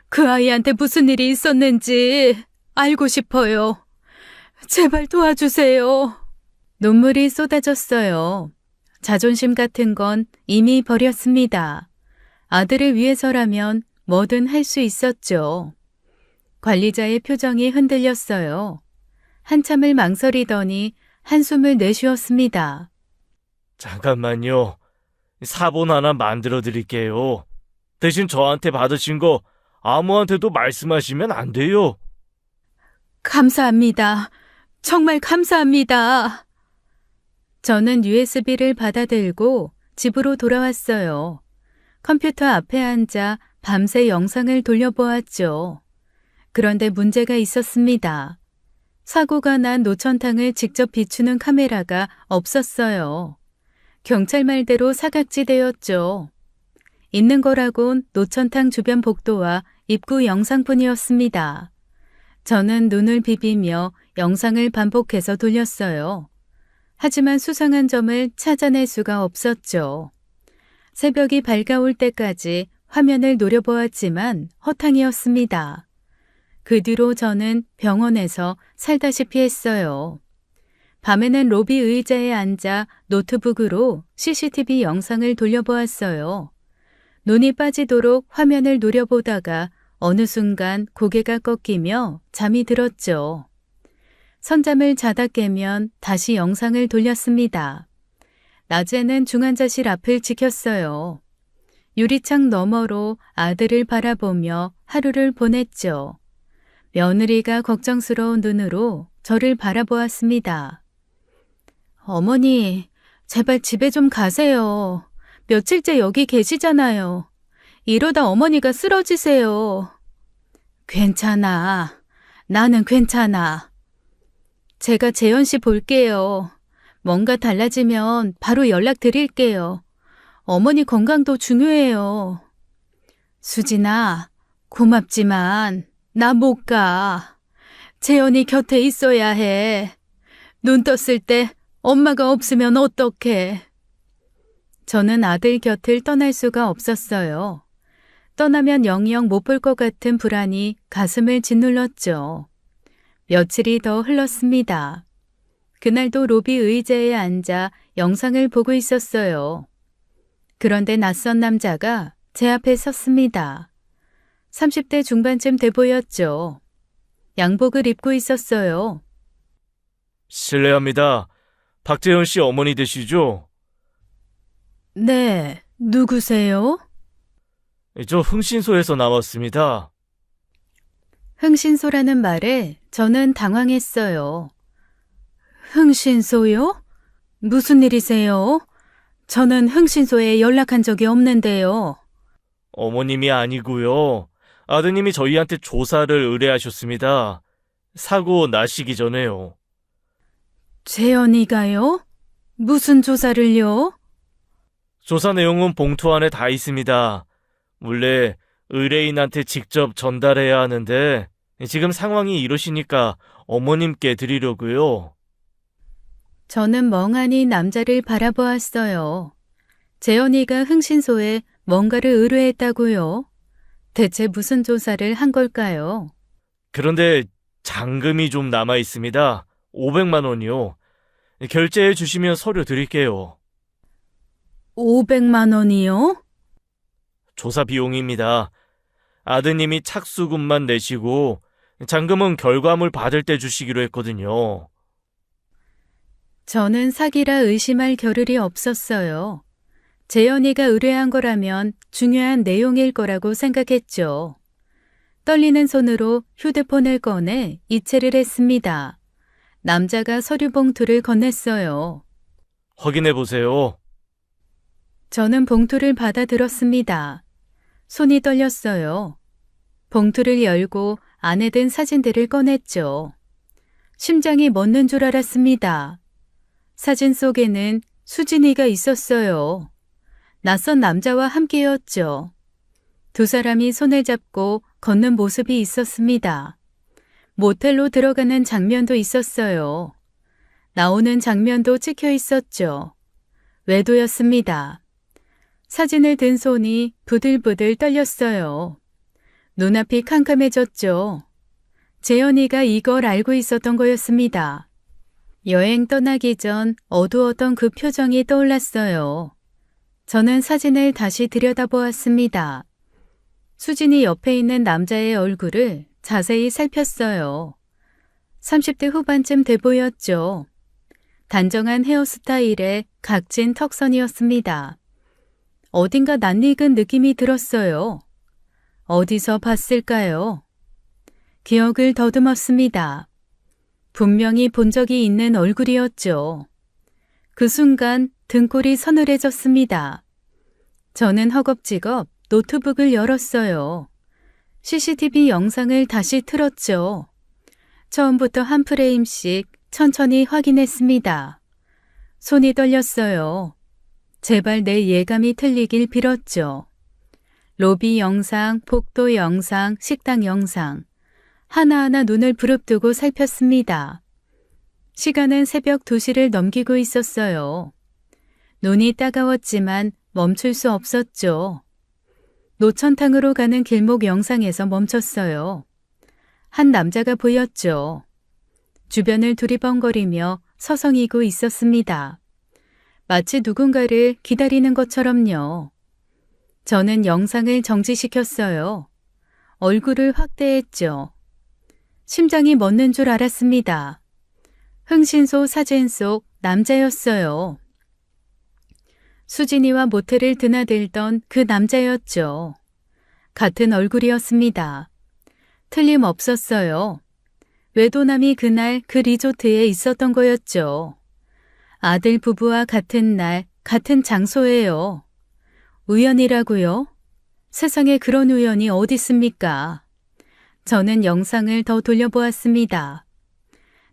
A: 그 아이한테 무슨 일이 있었는지 알고 싶어요. 제발 도와주세요. 눈물이 쏟아졌어요. 자존심 같은 건 이미 버렸습니다. 아들을 위해서라면 뭐든 할 수 있었죠. 관리자의 표정이 흔들렸어요. 한참을 망설이더니 한숨을 내쉬었습니다.
B: 잠깐만요. 사본 하나 만들어 드릴게요. 대신 저한테 받으신 거 아무한테도 말씀하시면 안 돼요.
A: 감사합니다. 정말 감사합니다. 저는 USB를 받아들고 집으로 돌아왔어요. 컴퓨터 앞에 앉아 밤새 영상을 돌려보았죠. 그런데 문제가 있었습니다. 사고가 난 노천탕을 직접 비추는 카메라가 없었어요. 경찰 말대로 사각지대였죠. 있는 거라곤 노천탕 주변 복도와 입구 영상뿐이었습니다. 저는 눈을 비비며 영상을 반복해서 돌렸어요. 하지만 수상한 점을 찾아낼 수가 없었죠. 새벽이 밝아올 때까지 화면을 노려보았지만 허탕이었습니다. 그 뒤로 저는 병원에서 살다시피 했어요. 밤에는 로비 의자에 앉아 노트북으로 CCTV 영상을 돌려보았어요. 눈이 빠지도록 화면을 노려보다가 어느 순간 고개가 꺾이며 잠이 들었죠. 선잠을 자다 깨면 다시 영상을 돌렸습니다. 낮에는 중환자실 앞을 지켰어요. 유리창 너머로 아들을 바라보며 하루를 보냈죠. 며느리가 걱정스러운 눈으로 저를 바라보았습니다. 어머니, 제발 집에 좀 가세요. 며칠째 여기 계시잖아요. 이러다 어머니가 쓰러지세요. 괜찮아. 나는 괜찮아. 제가 재현 씨 볼게요. 뭔가 달라지면 바로 연락드릴게요. 어머니 건강도 중요해요. 수진아, 고맙지만 나 못 가. 재현이 곁에 있어야 해. 눈 떴을 때 엄마가 없으면 어떡해. 저는 아들 곁을 떠날 수가 없었어요. 떠나면 영영 못 볼 것 같은 불안이 가슴을 짓눌렀죠. 며칠이 더 흘렀습니다. 그날도 로비 의자에 앉아 영상을 보고 있었어요. 그런데 낯선 남자가 제 앞에 섰습니다. 30대 중반쯤 돼 보였죠. 양복을 입고 있었어요.
B: 실례합니다. 박재현 씨 어머니 되시죠?
A: 네, 누구세요?
B: 저 흥신소에서 나왔습니다.
A: 흥신소라는 말에 저는 당황했어요. 흥신소요? 무슨 일이세요? 저는 흥신소에 연락한 적이 없는데요.
B: 어머님이 아니고요. 아드님이 저희한테 조사를 의뢰하셨습니다. 사고 나시기 전에요.
A: 재현이가요? 무슨 조사를요?
B: 조사 내용은 봉투 안에 다 있습니다. 원래 의뢰인한테 직접 전달해야 하는데 지금 상황이 이러시니까 어머님께 드리려고요.
A: 저는 멍하니 남자를 바라보았어요. 재현이가 흥신소에 뭔가를 의뢰했다고요? 대체 무슨 조사를 한 걸까요?
B: 그런데 잔금이 좀 남아 있습니다. 500만 원이요. 결제해 주시면 서류 드릴게요.
A: 500만 원이요?
B: 조사 비용입니다. 아드님이 착수금만 내시고 잔금은 결과물 받을 때 주시기로 했거든요.
A: 저는 사기라 의심할 겨를이 없었어요. 재현이가 의뢰한 거라면 중요한 내용일 거라고 생각했죠. 떨리는 손으로 휴대폰을 꺼내 이체를 했습니다. 남자가 서류 봉투를 건넸어요.
B: 확인해 보세요.
A: 저는 봉투를 받아들었습니다. 손이 떨렸어요. 봉투를 열고 안에 든 사진들을 꺼냈죠. 심장이 멎는 줄 알았습니다. 사진 속에는 수진이가 있었어요. 낯선 남자와 함께였죠. 두 사람이 손을 잡고 걷는 모습이 있었습니다. 모텔로 들어가는 장면도 있었어요. 나오는 장면도 찍혀 있었죠. 외도였습니다. 사진을 든 손이 부들부들 떨렸어요. 눈앞이 캄캄해졌죠. 재현이가 이걸 알고 있었던 거였습니다. 여행 떠나기 전 어두웠던 그 표정이 떠올랐어요. 저는 사진을 다시 들여다보았습니다. 수진이 옆에 있는 남자의 얼굴을 자세히 살폈어요. 30대 후반쯤 돼 보였죠. 단정한 헤어스타일에 각진 턱선이었습니다. 어딘가 낯익은 느낌이 들었어요. 어디서 봤을까요? 기억을 더듬었습니다. 분명히 본 적이 있는 얼굴이었죠. 그 순간 등골이 서늘해졌습니다. 저는 허겁지겁 노트북을 열었어요. CCTV 영상을 다시 틀었죠. 처음부터 한 프레임씩 천천히 확인했습니다. 손이 떨렸어요. 제발 내 예감이 틀리길 빌었죠. 로비 영상, 복도 영상, 식당 영상. 하나하나 눈을 부릅뜨고 살폈습니다. 시간은 새벽 2시를 넘기고 있었어요. 눈이 따가웠지만 멈출 수 없었죠. 노천탕으로 가는 길목 영상에서 멈췄어요. 한 남자가 보였죠. 주변을 두리번거리며 서성이고 있었습니다. 마치 누군가를 기다리는 것처럼요. 저는 영상을 정지시켰어요. 얼굴을 확대했죠. 심장이 멎는 줄 알았습니다. 흥신소 사진 속 남자였어요. 수진이와 모텔을 드나들던 그 남자였죠. 같은 얼굴이었습니다. 틀림없었어요. 외도남이 그날 그 리조트에 있었던 거였죠. 아들 부부와 같은 날, 같은 장소예요. 우연이라고요? 세상에 그런 우연이 어디 있습니까? 저는 영상을 더 돌려보았습니다.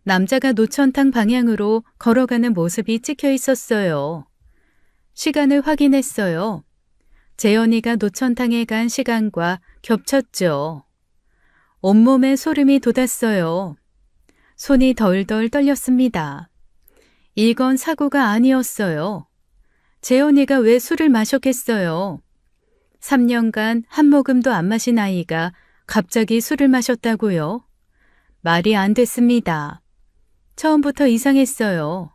A: 남자가 노천탕 방향으로 걸어가는 모습이 찍혀 있었어요. 시간을 확인했어요. 재현이가 노천탕에 간 시간과 겹쳤죠. 온몸에 소름이 돋았어요. 손이 덜덜 떨렸습니다. 이건 사고가 아니었어요. 재현이가 왜 술을 마셨겠어요? 3년간 한 모금도 안 마신 아이가 갑자기 술을 마셨다고요? 말이 안 됐습니다. 처음부터 이상했어요.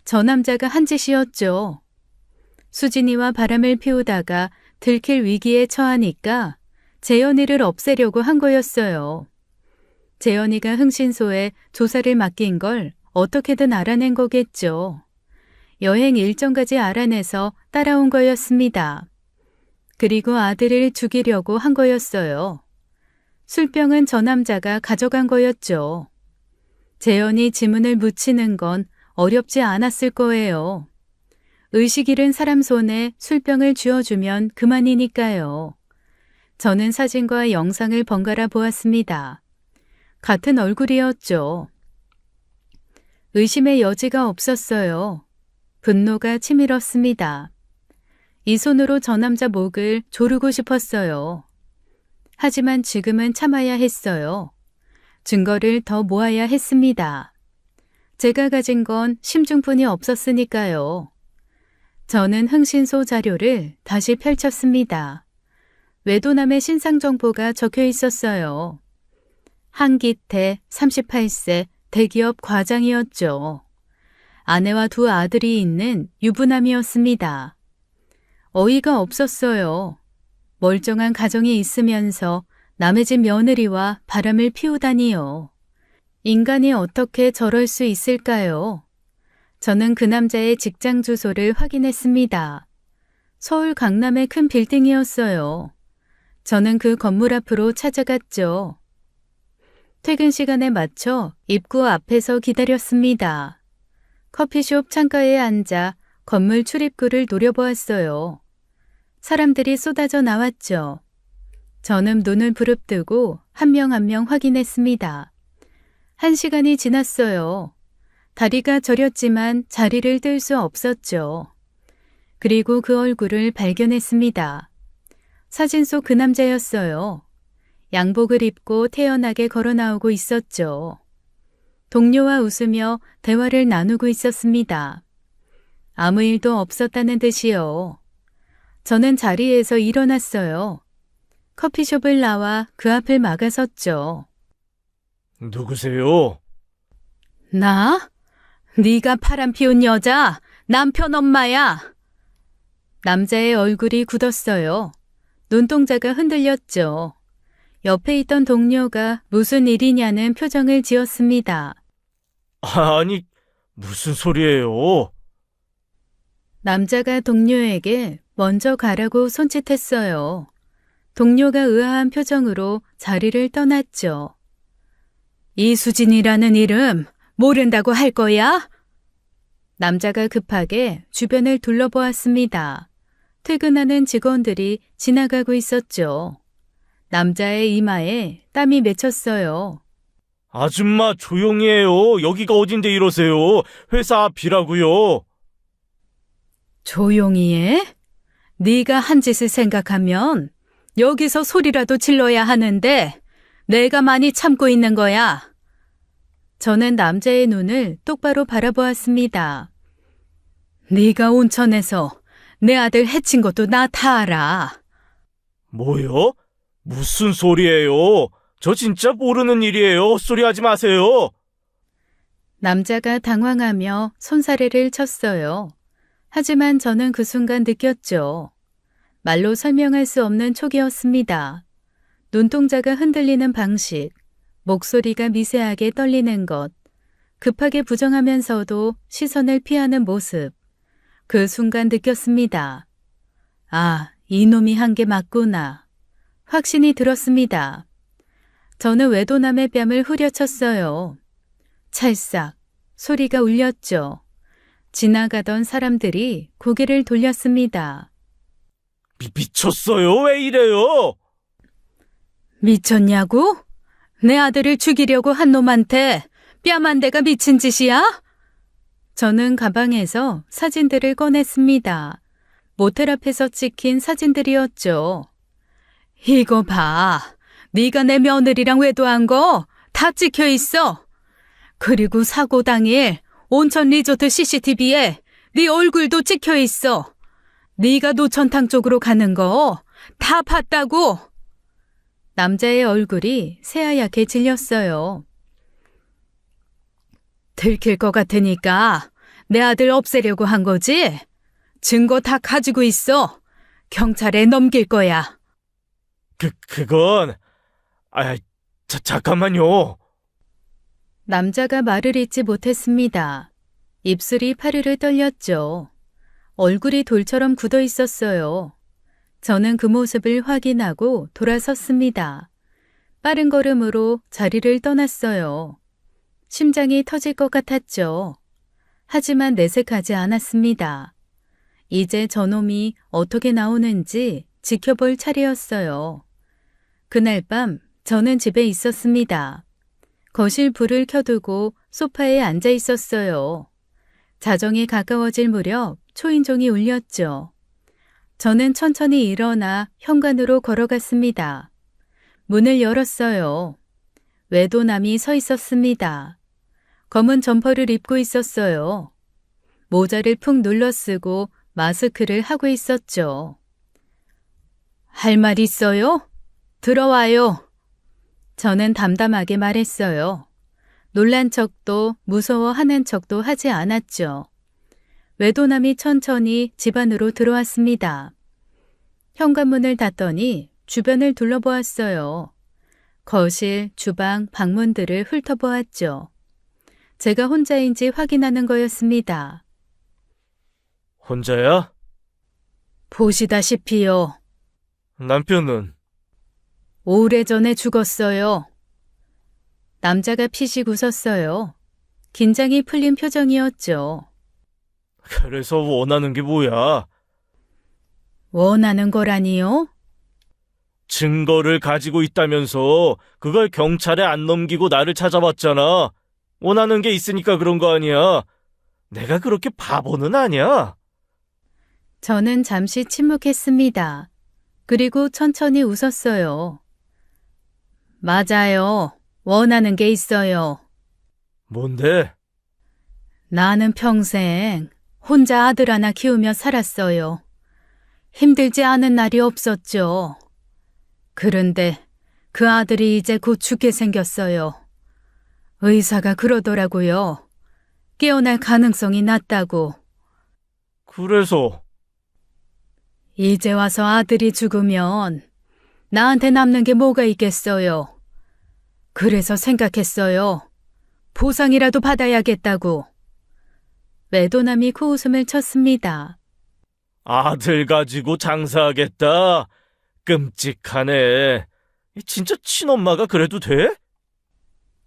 A: 저 남자가 한 짓이었죠. 수진이와 바람을 피우다가 들킬 위기에 처하니까 재현이를 없애려고 한 거였어요. 재현이가 흥신소에 조사를 맡긴 걸 어떻게든 알아낸 거겠죠. 여행 일정까지 알아내서 따라온 거였습니다. 그리고 아들을 죽이려고 한 거였어요. 술병은 저 남자가 가져간 거였죠. 재현이 지문을 묻히는 건 어렵지 않았을 거예요. 의식 잃은 사람 손에 술병을 쥐어주면 그만이니까요. 저는 사진과 영상을 번갈아 보았습니다. 같은 얼굴이었죠. 의심의 여지가 없었어요. 분노가 치밀었습니다. 이 손으로 저 남자 목을 조르고 싶었어요. 하지만 지금은 참아야 했어요. 증거를 더 모아야 했습니다. 제가 가진 건 심증뿐이 없었으니까요. 저는 흥신소 자료를 다시 펼쳤습니다. 외도남의 신상 정보가 적혀 있었어요. 한기태 38세 대기업 과장이었죠. 아내와 두 아들이 있는 유부남이었습니다. 어이가 없었어요. 멀쩡한 가정이 있으면서 남의 집 며느리와 바람을 피우다니요. 인간이 어떻게 저럴 수 있을까요? 저는 그 남자의 직장 주소를 확인했습니다. 서울 강남의 큰 빌딩이었어요. 저는 그 건물 앞으로 찾아갔죠. 퇴근 시간에 맞춰 입구 앞에서 기다렸습니다. 커피숍 창가에 앉아 건물 출입구를 노려보았어요. 사람들이 쏟아져 나왔죠. 저는 눈을 부릅뜨고 한 명 한 명 확인했습니다. 1시간이 지났어요. 다리가 저렸지만 자리를 뜰 수 없었죠. 그리고 그 얼굴을 발견했습니다. 사진 속 그 남자였어요. 양복을 입고 태연하게 걸어 나오고 있었죠. 동료와 웃으며 대화를 나누고 있었습니다. 아무 일도 없었다는 듯이요. 저는 자리에서 일어났어요. 커피숍을 나와 그 앞을 막아섰죠.
B: 누구세요?
A: 나? 네가 바람 피운 여자, 남편 엄마야. 남자의 얼굴이 굳었어요. 눈동자가 흔들렸죠. 옆에 있던 동료가 무슨 일이냐는 표정을 지었습니다.
B: 아니, 무슨 소리예요?
A: 남자가 동료에게 먼저 가라고 손짓했어요. 동료가 의아한 표정으로 자리를 떠났죠. 이수진이라는 이름 모른다고 할 거야? 남자가 급하게 주변을 둘러보았습니다. 퇴근하는 직원들이 지나가고 있었죠. 남자의 이마에 땀이 맺혔어요.
B: 아줌마 조용히 해요. 여기가 어딘데 이러세요. 회사 앞이라고요.
A: 조용히 해? 네가 한 짓을 생각하면 여기서 소리라도 질러야 하는데 내가 많이 참고 있는 거야. 저는 남자의 눈을 똑바로 바라보았습니다. 네가 온천에서 내 아들 해친 것도 나 다 알아.
B: 뭐요? 무슨 소리예요? 저 진짜 모르는 일이에요. 헛소리 하지 마세요.
A: 남자가 당황하며 손사래를 쳤어요. 하지만 저는 그 순간 느꼈죠. 말로 설명할 수 없는 촉이었습니다. 눈동자가 흔들리는 방식, 목소리가 미세하게 떨리는 것, 급하게 부정하면서도 시선을 피하는 모습. 그 순간 느꼈습니다. 아, 이놈이 한 게 맞구나. 확신이 들었습니다. 저는 외도남의 뺨을 후려쳤어요. 찰싹 소리가 울렸죠. 지나가던 사람들이 고개를 돌렸습니다.
B: 미쳤어요? 왜 이래요?
A: 미쳤냐고? 내 아들을 죽이려고 한 놈한테 뺨 한 대가 미친 짓이야? 저는 가방에서 사진들을 꺼냈습니다. 모텔 앞에서 찍힌 사진들이었죠. 이거 봐. 네가 내 며느리랑 외도한 거 다 찍혀 있어. 그리고 사고 당일 온천 리조트 CCTV에 네 얼굴도 찍혀 있어. 네가 노천탕 쪽으로 가는 거 다 봤다고. 남자의 얼굴이 새하얗게 질렸어요. 들킬 것 같으니까 내 아들 없애려고 한 거지? 증거 다 가지고 있어. 경찰에 넘길 거야.
B: 그건, 잠깐만요.
A: 남자가 말을 잇지 못했습니다. 입술이 파르르 떨렸죠. 얼굴이 돌처럼 굳어 있었어요. 저는 그 모습을 확인하고 돌아섰습니다. 빠른 걸음으로 자리를 떠났어요. 심장이 터질 것 같았죠. 하지만 내색하지 않았습니다. 이제 저놈이 어떻게 나오는지 지켜볼 차례였어요. 그날 밤 저는 집에 있었습니다. 거실 불을 켜두고 소파에 앉아 있었어요. 자정이 가까워질 무렵 초인종이 울렸죠. 저는 천천히 일어나 현관으로 걸어갔습니다. 문을 열었어요. 외도남이 서 있었습니다. 검은 점퍼를 입고 있었어요. 모자를 푹 눌러 쓰고 마스크를 하고 있었죠. 할 말 있어요? 들어와요. 저는 담담하게 말했어요. 놀란 척도 무서워하는 척도 하지 않았죠. 외도남이 천천히 집 안으로 들어왔습니다. 현관문을 닫더니 주변을 둘러보았어요. 거실, 주방, 방문들을 훑어보았죠. 제가 혼자인지 확인하는 거였습니다.
B: 혼자야?
A: 보시다시피요.
B: 남편은?
A: 오래전에 죽었어요. 남자가 피식 웃었어요. 긴장이 풀린 표정이었죠.
B: 그래서 원하는 게 뭐야?
A: 원하는 거라니요?
B: 증거를 가지고 있다면서 그걸 경찰에 안 넘기고 나를 찾아봤잖아. 원하는 게 있으니까 그런 거 아니야. 내가 그렇게 바보는 아니야.
A: 저는 잠시 침묵했습니다. 그리고 천천히 웃었어요. 맞아요. 원하는 게 있어요.
B: 뭔데?
A: 나는 평생 혼자 아들 하나 키우며 살았어요. 힘들지 않은 날이 없었죠. 그런데 그 아들이 이제 곧 죽게 생겼어요. 의사가 그러더라고요. 깨어날 가능성이 낮다고.
B: 그래서
A: 이제 와서 아들이 죽으면 나한테 남는 게 뭐가 있겠어요. 그래서 생각했어요. 보상이라도 받아야겠다고. 외도남이 코웃음을 쳤습니다.
B: 아들 가지고 장사하겠다. 끔찍하네. 진짜 친엄마가 그래도 돼?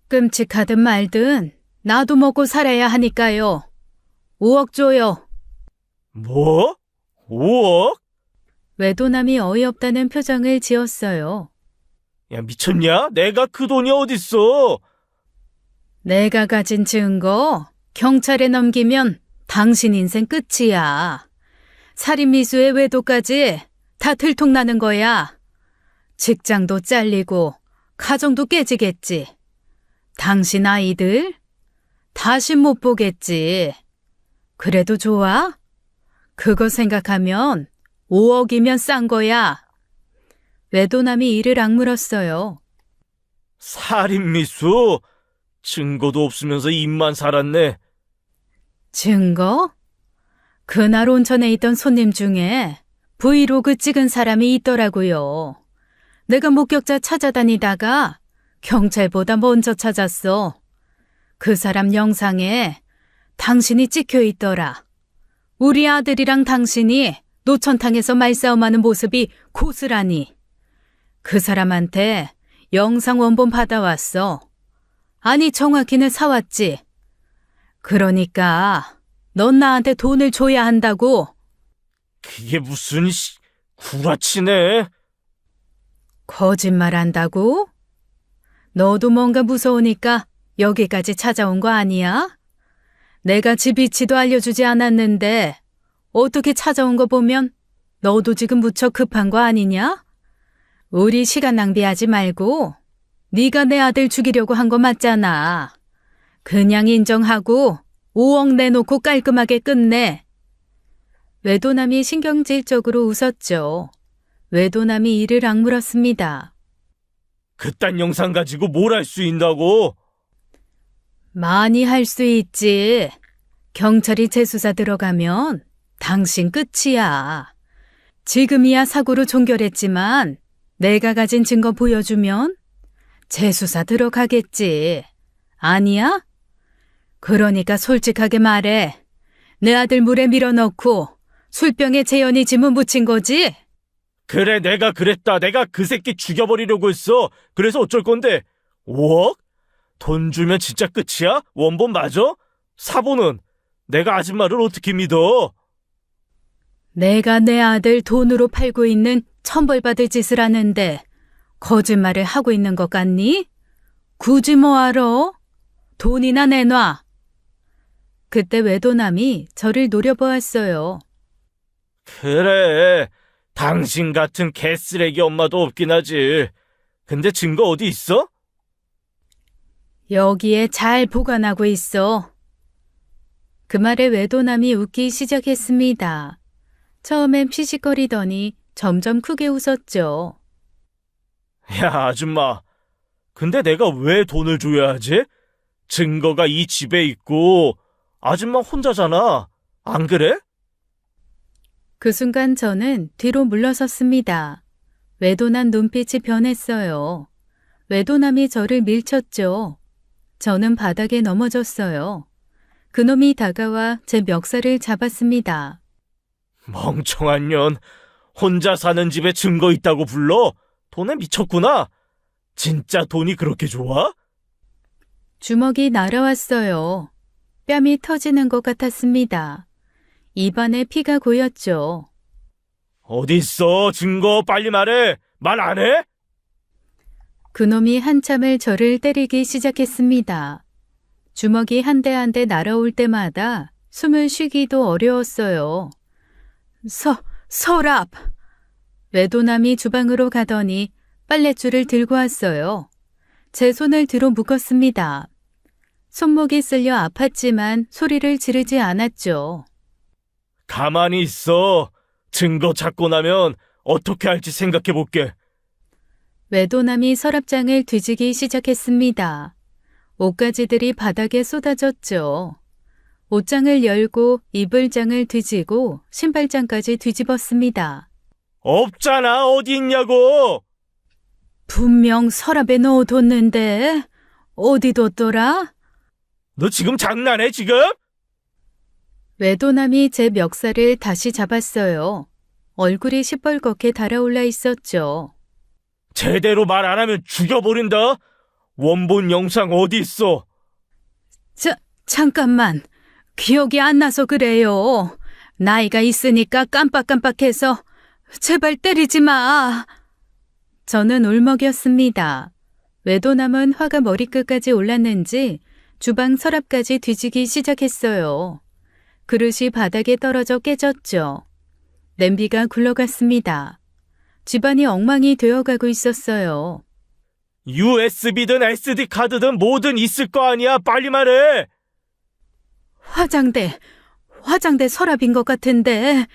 A: 끔찍하든 말든 나도 먹고 살아야 하니까요. 5억 줘요.
B: 뭐? 5억?
A: 외도남이 어이없다는 표정을 지었어요.
B: 야, 미쳤냐? 내가 그 돈이 어딨어?
A: 내가 가진 증거 경찰에 넘기면 당신 인생 끝이야. 살인미수의 외도까지 다 들통나는 거야. 직장도 잘리고 가정도 깨지겠지. 당신 아이들 다시 못 보겠지. 그래도 좋아? 그거 생각하면 5억이면 싼 거야. 외도남이 이를 악물었어요.
B: 살인미수? 증거도 없으면서 입만 살았네.
A: 증거? 그날 온천에 있던 손님 중에 브이로그 찍은 사람이 있더라고요. 내가 목격자 찾아다니다가 경찰보다 먼저 찾았어. 그 사람 영상에 당신이 찍혀 있더라. 우리 아들이랑 당신이 노천탕에서 말싸움하는 모습이 고스란히. 그 사람한테 영상 원본 받아왔어. 아니 정확히는 사왔지. 그러니까 넌 나한테 돈을 줘야 한다고.
B: 그게 무슨 구라치네.
A: 거짓말한다고? 너도 뭔가 무서우니까 여기까지 찾아온 거 아니야? 내가 집 위치도 알려주지 않았는데 어떻게 찾아온 거 보면 너도 지금 무척 급한 거 아니냐? 우리 시간 낭비하지 말고 네가 내 아들 죽이려고 한 거 맞잖아. 그냥 인정하고 5억 내놓고 깔끔하게 끝내. 외도남이 신경질적으로 웃었죠. 외도남이 이를 악물었습니다.
B: 그딴 영상 가지고 뭘 할 수 있다고?
A: 많이 할 수 있지. 경찰이 재수사 들어가면 당신 끝이야. 지금이야 사고로 종결했지만 내가 가진 증거 보여주면 재수사 들어가겠지. 아니야? 그러니까 솔직하게 말해. 내 아들 물에 밀어넣고 술병에 재현이 지문 붙인 거지?
B: 그래, 내가 그랬다. 내가 그 새끼 죽여버리려고 했어. 그래서 어쩔 건데? 5억? 돈 주면 진짜 끝이야? 원본 맞아? 사보는 내가 아줌마를 어떻게 믿어?
A: 내가 내 아들 돈으로 팔고 있는 천벌받을 짓을 하는데 거짓말을 하고 있는 것 같니? 굳이 뭐하러? 돈이나 내놔. 그때 외도남이 저를 노려보았어요.
B: 그래, 당신 같은 개쓰레기 엄마도 없긴 하지. 근데 증거 어디 있어?
A: 여기에 잘 보관하고 있어. 그 말에 외도남이 웃기 시작했습니다. 처음엔 피식거리더니 점점 크게 웃었죠.
B: 야, 아줌마. 근데 내가 왜 돈을 줘야 하지? 증거가 이 집에 있고 아줌마 혼자잖아. 안 그래?
A: 그 순간 저는 뒤로 물러섰습니다. 외도남 눈빛이 변했어요. 외도남이 저를 밀쳤죠. 저는 바닥에 넘어졌어요. 그놈이 다가와 제 멱살을 잡았습니다.
B: 멍청한 년. 혼자 사는 집에 증거 있다고 불러? 돈에 미쳤구나. 진짜 돈이 그렇게 좋아?
A: 주먹이 날아왔어요. 뺨이 터지는 것 같았습니다. 입안에 피가 고였죠.
B: 어디 있어? 증거 빨리 말해. 말 안 해?
A: 그놈이 한참을 저를 때리기 시작했습니다. 주먹이 한 대 한 대 날아올 때마다 숨을 쉬기도 어려웠어요. 서랍! 외도남이 주방으로 가더니 빨랫줄을 들고 왔어요. 제 손을 들어 묶었습니다. 손목이 쓸려 아팠지만 소리를 지르지 않았죠.
B: 가만히 있어. 증거 찾고 나면 어떻게 할지 생각해 볼게.
A: 외도남이 서랍장을 뒤지기 시작했습니다. 옷가지들이 바닥에 쏟아졌죠. 옷장을 열고 이불장을 뒤지고 신발장까지 뒤집었습니다.
B: 없잖아. 어디 있냐고.
A: 분명 서랍에 넣어뒀는데 어디 뒀더라?
B: 너 지금 장난해, 지금?
A: 외도남이 제 멱살을 다시 잡았어요. 얼굴이 시뻘겋게 달아올라 있었죠.
B: 제대로 말 안 하면 죽여버린다. 원본 영상 어디 있어?
A: 잠깐만. 기억이 안 나서 그래요. 나이가 있으니까 깜빡깜빡해서 제발 때리지 마. 저는 울먹였습니다. 외도남은 화가 머리끝까지 올랐는지 주방 서랍까지 뒤지기 시작했어요. 그릇이 바닥에 떨어져 깨졌죠. 냄비가 굴러갔습니다. 집안이 엉망이 되어가고 있었어요.
B: USB든 SD 카드든 뭐든 있을 거 아니야. 빨리 말해.
A: 화장대 서랍인 것 같은데.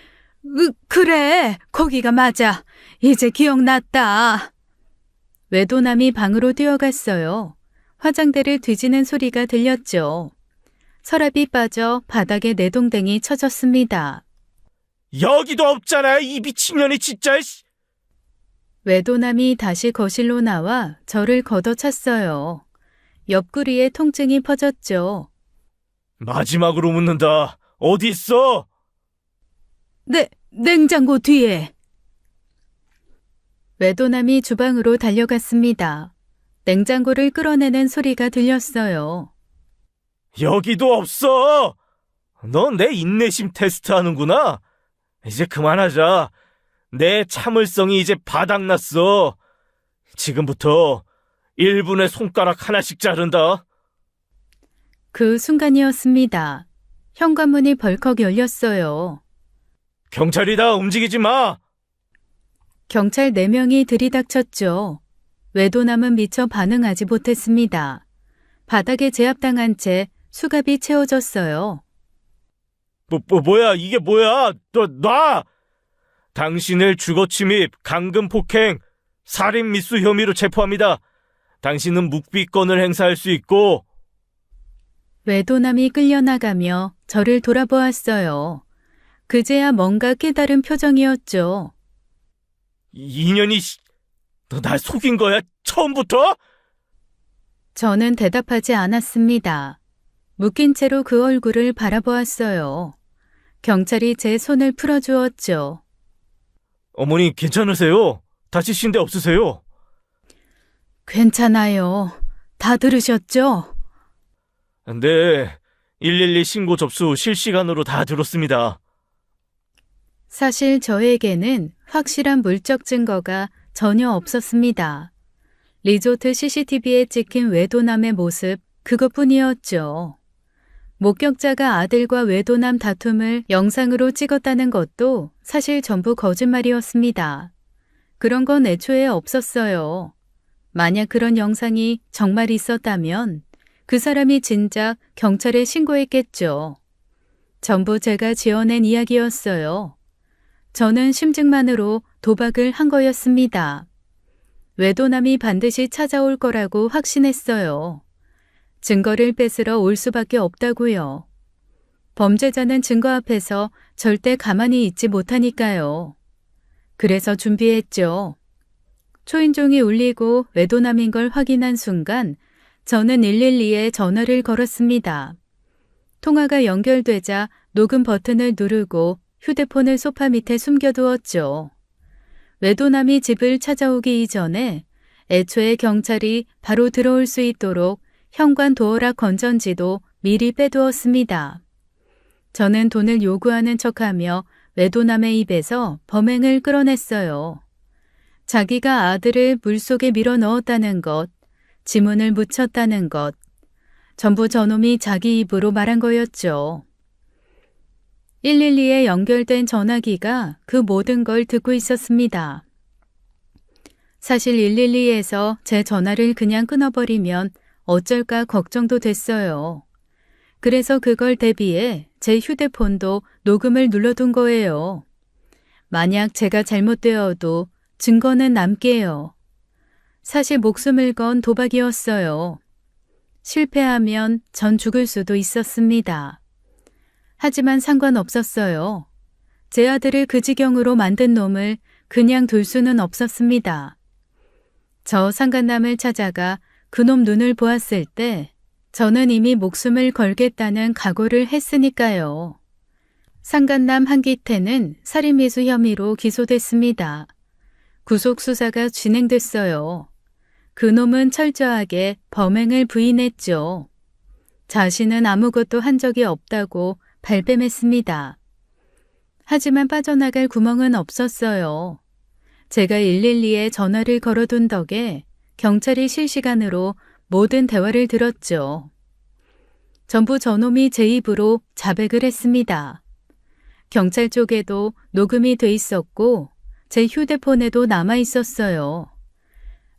A: 그래, 거기가 맞아. 이제 기억났다. 외도남이 방으로 뛰어갔어요. 화장대를 뒤지는 소리가 들렸죠. 서랍이 빠져 바닥에 내동댕이 쳐졌습니다.
B: 여기도 없잖아. 이 미친년이 진짜.
A: 외도남이 다시 거실로 나와 저를 걷어찼어요. 옆구리에 통증이 퍼졌죠.
B: 마지막으로 묻는다. 어디 있어?
A: 냉장고 뒤에. 외도남이 주방으로 달려갔습니다. 냉장고를 끌어내는 소리가 들렸어요.
B: 여기도 없어. 넌 내 인내심 테스트 하는구나. 이제 그만하자. 내 참을성이 이제 바닥났어. 지금부터 1분에 손가락 하나씩 자른다.
A: 그 순간이었습니다. 현관문이 벌컥 열렸어요.
B: 경찰이다. 움직이지 마.
A: 경찰 4명이 들이닥쳤죠. 외도남은 미처 반응하지 못했습니다. 바닥에 제압당한 채 수갑이 채워졌어요.
B: 뭐야? 이게 뭐야? 놔! 당신을 주거침입, 강금폭행, 살인 미수 혐의로 체포합니다. 당신은 묵비권을 행사할 수 있고.
A: 외도남이 끌려나가며 저를 돌아보았어요. 그제야 뭔가 깨달은 표정이었죠.
B: 이년이 너 날 속인 거야, 처음부터?
A: 저는 대답하지 않았습니다. 묶인 채로 그 얼굴을 바라보았어요. 경찰이 제 손을 풀어주었죠.
B: 어머니 괜찮으세요? 다치신 데 없으세요?
A: 괜찮아요. 다 들으셨죠?
B: 네, 112 신고 접수 실시간으로 다 들었습니다.
A: 사실 저에게는 확실한 물적 증거가 전혀 없었습니다. 리조트 CCTV에 찍힌 외도남의 모습, 그것뿐이었죠. 목격자가 아들과 외도남 다툼을 영상으로 찍었다는 것도 사실 전부 거짓말이었습니다. 그런 건 애초에 없었어요. 만약 그런 영상이 정말 있었다면 그 사람이 진작 경찰에 신고했겠죠. 전부 제가 지어낸 이야기였어요. 저는 심증만으로 도박을 한 거였습니다. 외도남이 반드시 찾아올 거라고 확신했어요. 증거를 뺏으러 올 수밖에 없다고요. 범죄자는 증거 앞에서 절대 가만히 있지 못하니까요. 그래서 준비했죠. 초인종이 울리고 외도남인 걸 확인한 순간 저는 112에 전화를 걸었습니다. 통화가 연결되자 녹음 버튼을 누르고 휴대폰을 소파 밑에 숨겨두었죠. 외도남이 집을 찾아오기 이전에 애초에 경찰이 바로 들어올 수 있도록 현관 도어락 건전지도 미리 빼두었습니다. 저는 돈을 요구하는 척하며 외도남의 입에서 범행을 끌어냈어요. 자기가 아들을 물속에 밀어 넣었다는 것, 지문을 묻혔다는 것, 전부 저놈이 자기 입으로 말한 거였죠. 112에 연결된 전화기가 그 모든 걸 듣고 있었습니다. 사실 112에서 제 전화를 그냥 끊어버리면 어쩔까 걱정도 됐어요. 그래서 그걸 대비해 제 휴대폰도 녹음을 눌러둔 거예요. 만약 제가 잘못되어도 증거는 남게요. 사실 목숨을 건 도박이었어요. 실패하면 전 죽을 수도 있었습니다. 하지만 상관없었어요. 제 아들을 그 지경으로 만든 놈을 그냥 둘 수는 없었습니다. 저 상간남을 찾아가 그놈 눈을 보았을 때 저는 이미 목숨을 걸겠다는 각오를 했으니까요. 상간남 한기태는 살인미수 혐의로 기소됐습니다. 구속수사가 진행됐어요. 그놈은 철저하게 범행을 부인했죠. 자신은 아무것도 한 적이 없다고 발뺌했습니다. 하지만 빠져나갈 구멍은 없었어요. 제가 112에 전화를 걸어둔 덕에 경찰이 실시간으로 모든 대화를 들었죠. 전부 저놈이 제 입으로 자백을 했습니다. 경찰 쪽에도 녹음이 돼 있었고 제 휴대폰에도 남아 있었어요.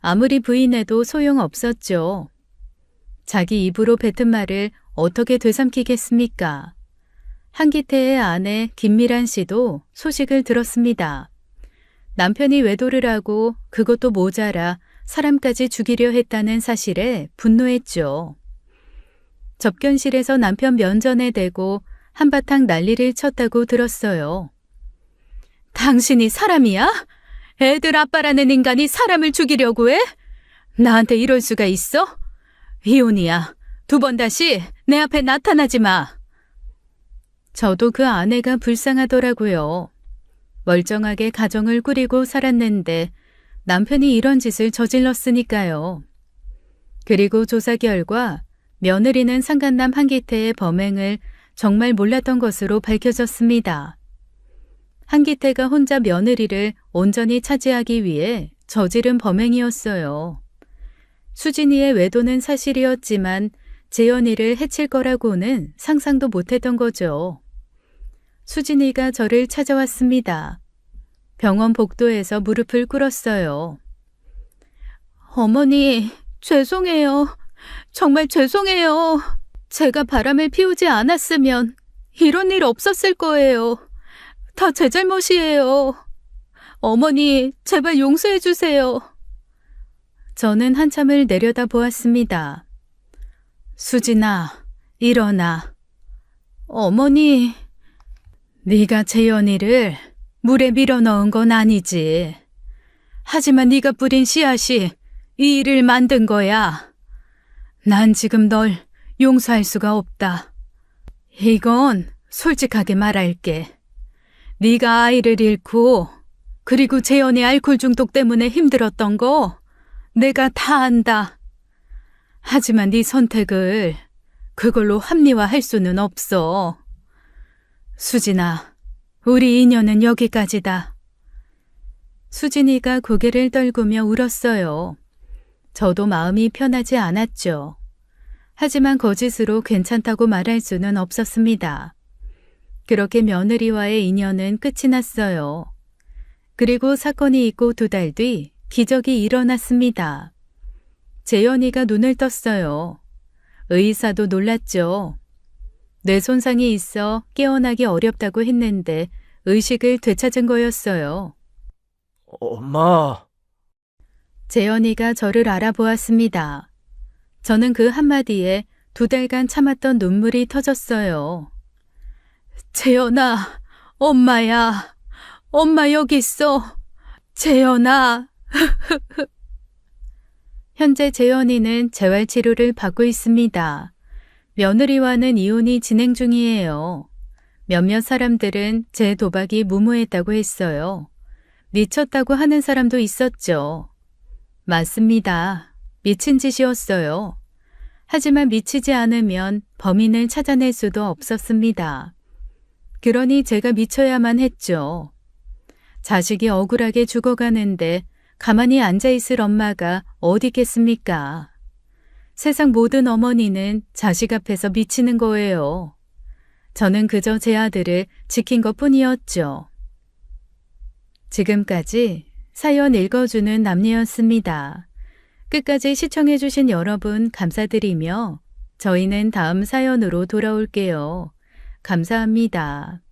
A: 아무리 부인해도 소용없었죠. 자기 입으로 뱉은 말을 어떻게 되삼키겠습니까? 한기태의 아내 김미란 씨도 소식을 들었습니다. 남편이 외도를 하고 그것도 모자라 사람까지 죽이려 했다는 사실에 분노했죠. 접견실에서 남편 면전에 대고 한바탕 난리를 쳤다고 들었어요. 당신이 사람이야? 애들 아빠라는 인간이 사람을 죽이려고 해? 나한테 이럴 수가 있어? 이혼이야. 2번 다시 내 앞에 나타나지 마. 저도 그 아내가 불쌍하더라고요. 멀쩡하게 가정을 꾸리고 살았는데 남편이 이런 짓을 저질렀으니까요. 그리고 조사 결과 며느리는 상간남 한기태의 범행을 정말 몰랐던 것으로 밝혀졌습니다. 한기태가 혼자 며느리를 온전히 차지하기 위해 저지른 범행이었어요. 수진이의 외도는 사실이었지만 재현이를 해칠 거라고는 상상도 못했던 거죠. 수진이가 저를 찾아왔습니다. 병원 복도에서 무릎을 꿇었어요. 어머니, 죄송해요. 정말 죄송해요. 제가 바람을 피우지 않았으면 이런 일 없었을 거예요. 다 제 잘못이에요. 어머니, 제발 용서해 주세요. 저는 한참을 내려다 보았습니다. 수진아, 일어나. 어머니, 네가 재현이를 물에 밀어 넣은 건 아니지. 하지만 네가 뿌린 씨앗이 이 일을 만든 거야. 난 지금 널 용서할 수가 없다. 이건 솔직하게 말할게. 네가 아이를 잃고 그리고 재현이 알코올 중독 때문에 힘들었던 거 내가 다 안다. 하지만 네 선택을 그걸로 합리화할 수는 없어. 수진아, 우리 인연은 여기까지다. 수진이가 고개를 떨구며 울었어요. 저도 마음이 편하지 않았죠. 하지만 거짓으로 괜찮다고 말할 수는 없었습니다. 그렇게 며느리와의 인연은 끝이 났어요. 그리고 사건이 있고 2달 뒤 기적이 일어났습니다. 재현이가 눈을 떴어요. 의사도 놀랐죠. 뇌 손상이 있어 깨어나기 어렵다고 했는데 의식을 되찾은 거였어요.
B: 엄마,
A: 재현이가 저를 알아보았습니다. 저는 그 한마디에 2달간 참았던 눈물이 터졌어요. 재현아, 엄마야. 엄마 여기 있어. 재현아. 현재 재현이는 재활치료를 받고 있습니다. 며느리와는 이혼이 진행 중이에요. 몇몇 사람들은 제 도박이 무모했다고 했어요. 미쳤다고 하는 사람도 있었죠. 맞습니다. 미친 짓이었어요. 하지만 미치지 않으면 범인을 찾아낼 수도 없었습니다. 그러니 제가 미쳐야만 했죠. 자식이 억울하게 죽어가는데 가만히 앉아있을 엄마가 어디 있겠습니까? 세상 모든 어머니는 자식 앞에서 미치는 거예요. 저는 그저 제 아들을 지킨 것뿐이었죠. 지금까지 사연 읽어주는 남녀였습니다. 끝까지 시청해주신 여러분 감사드리며 저희는 다음 사연으로 돌아올게요. 감사합니다.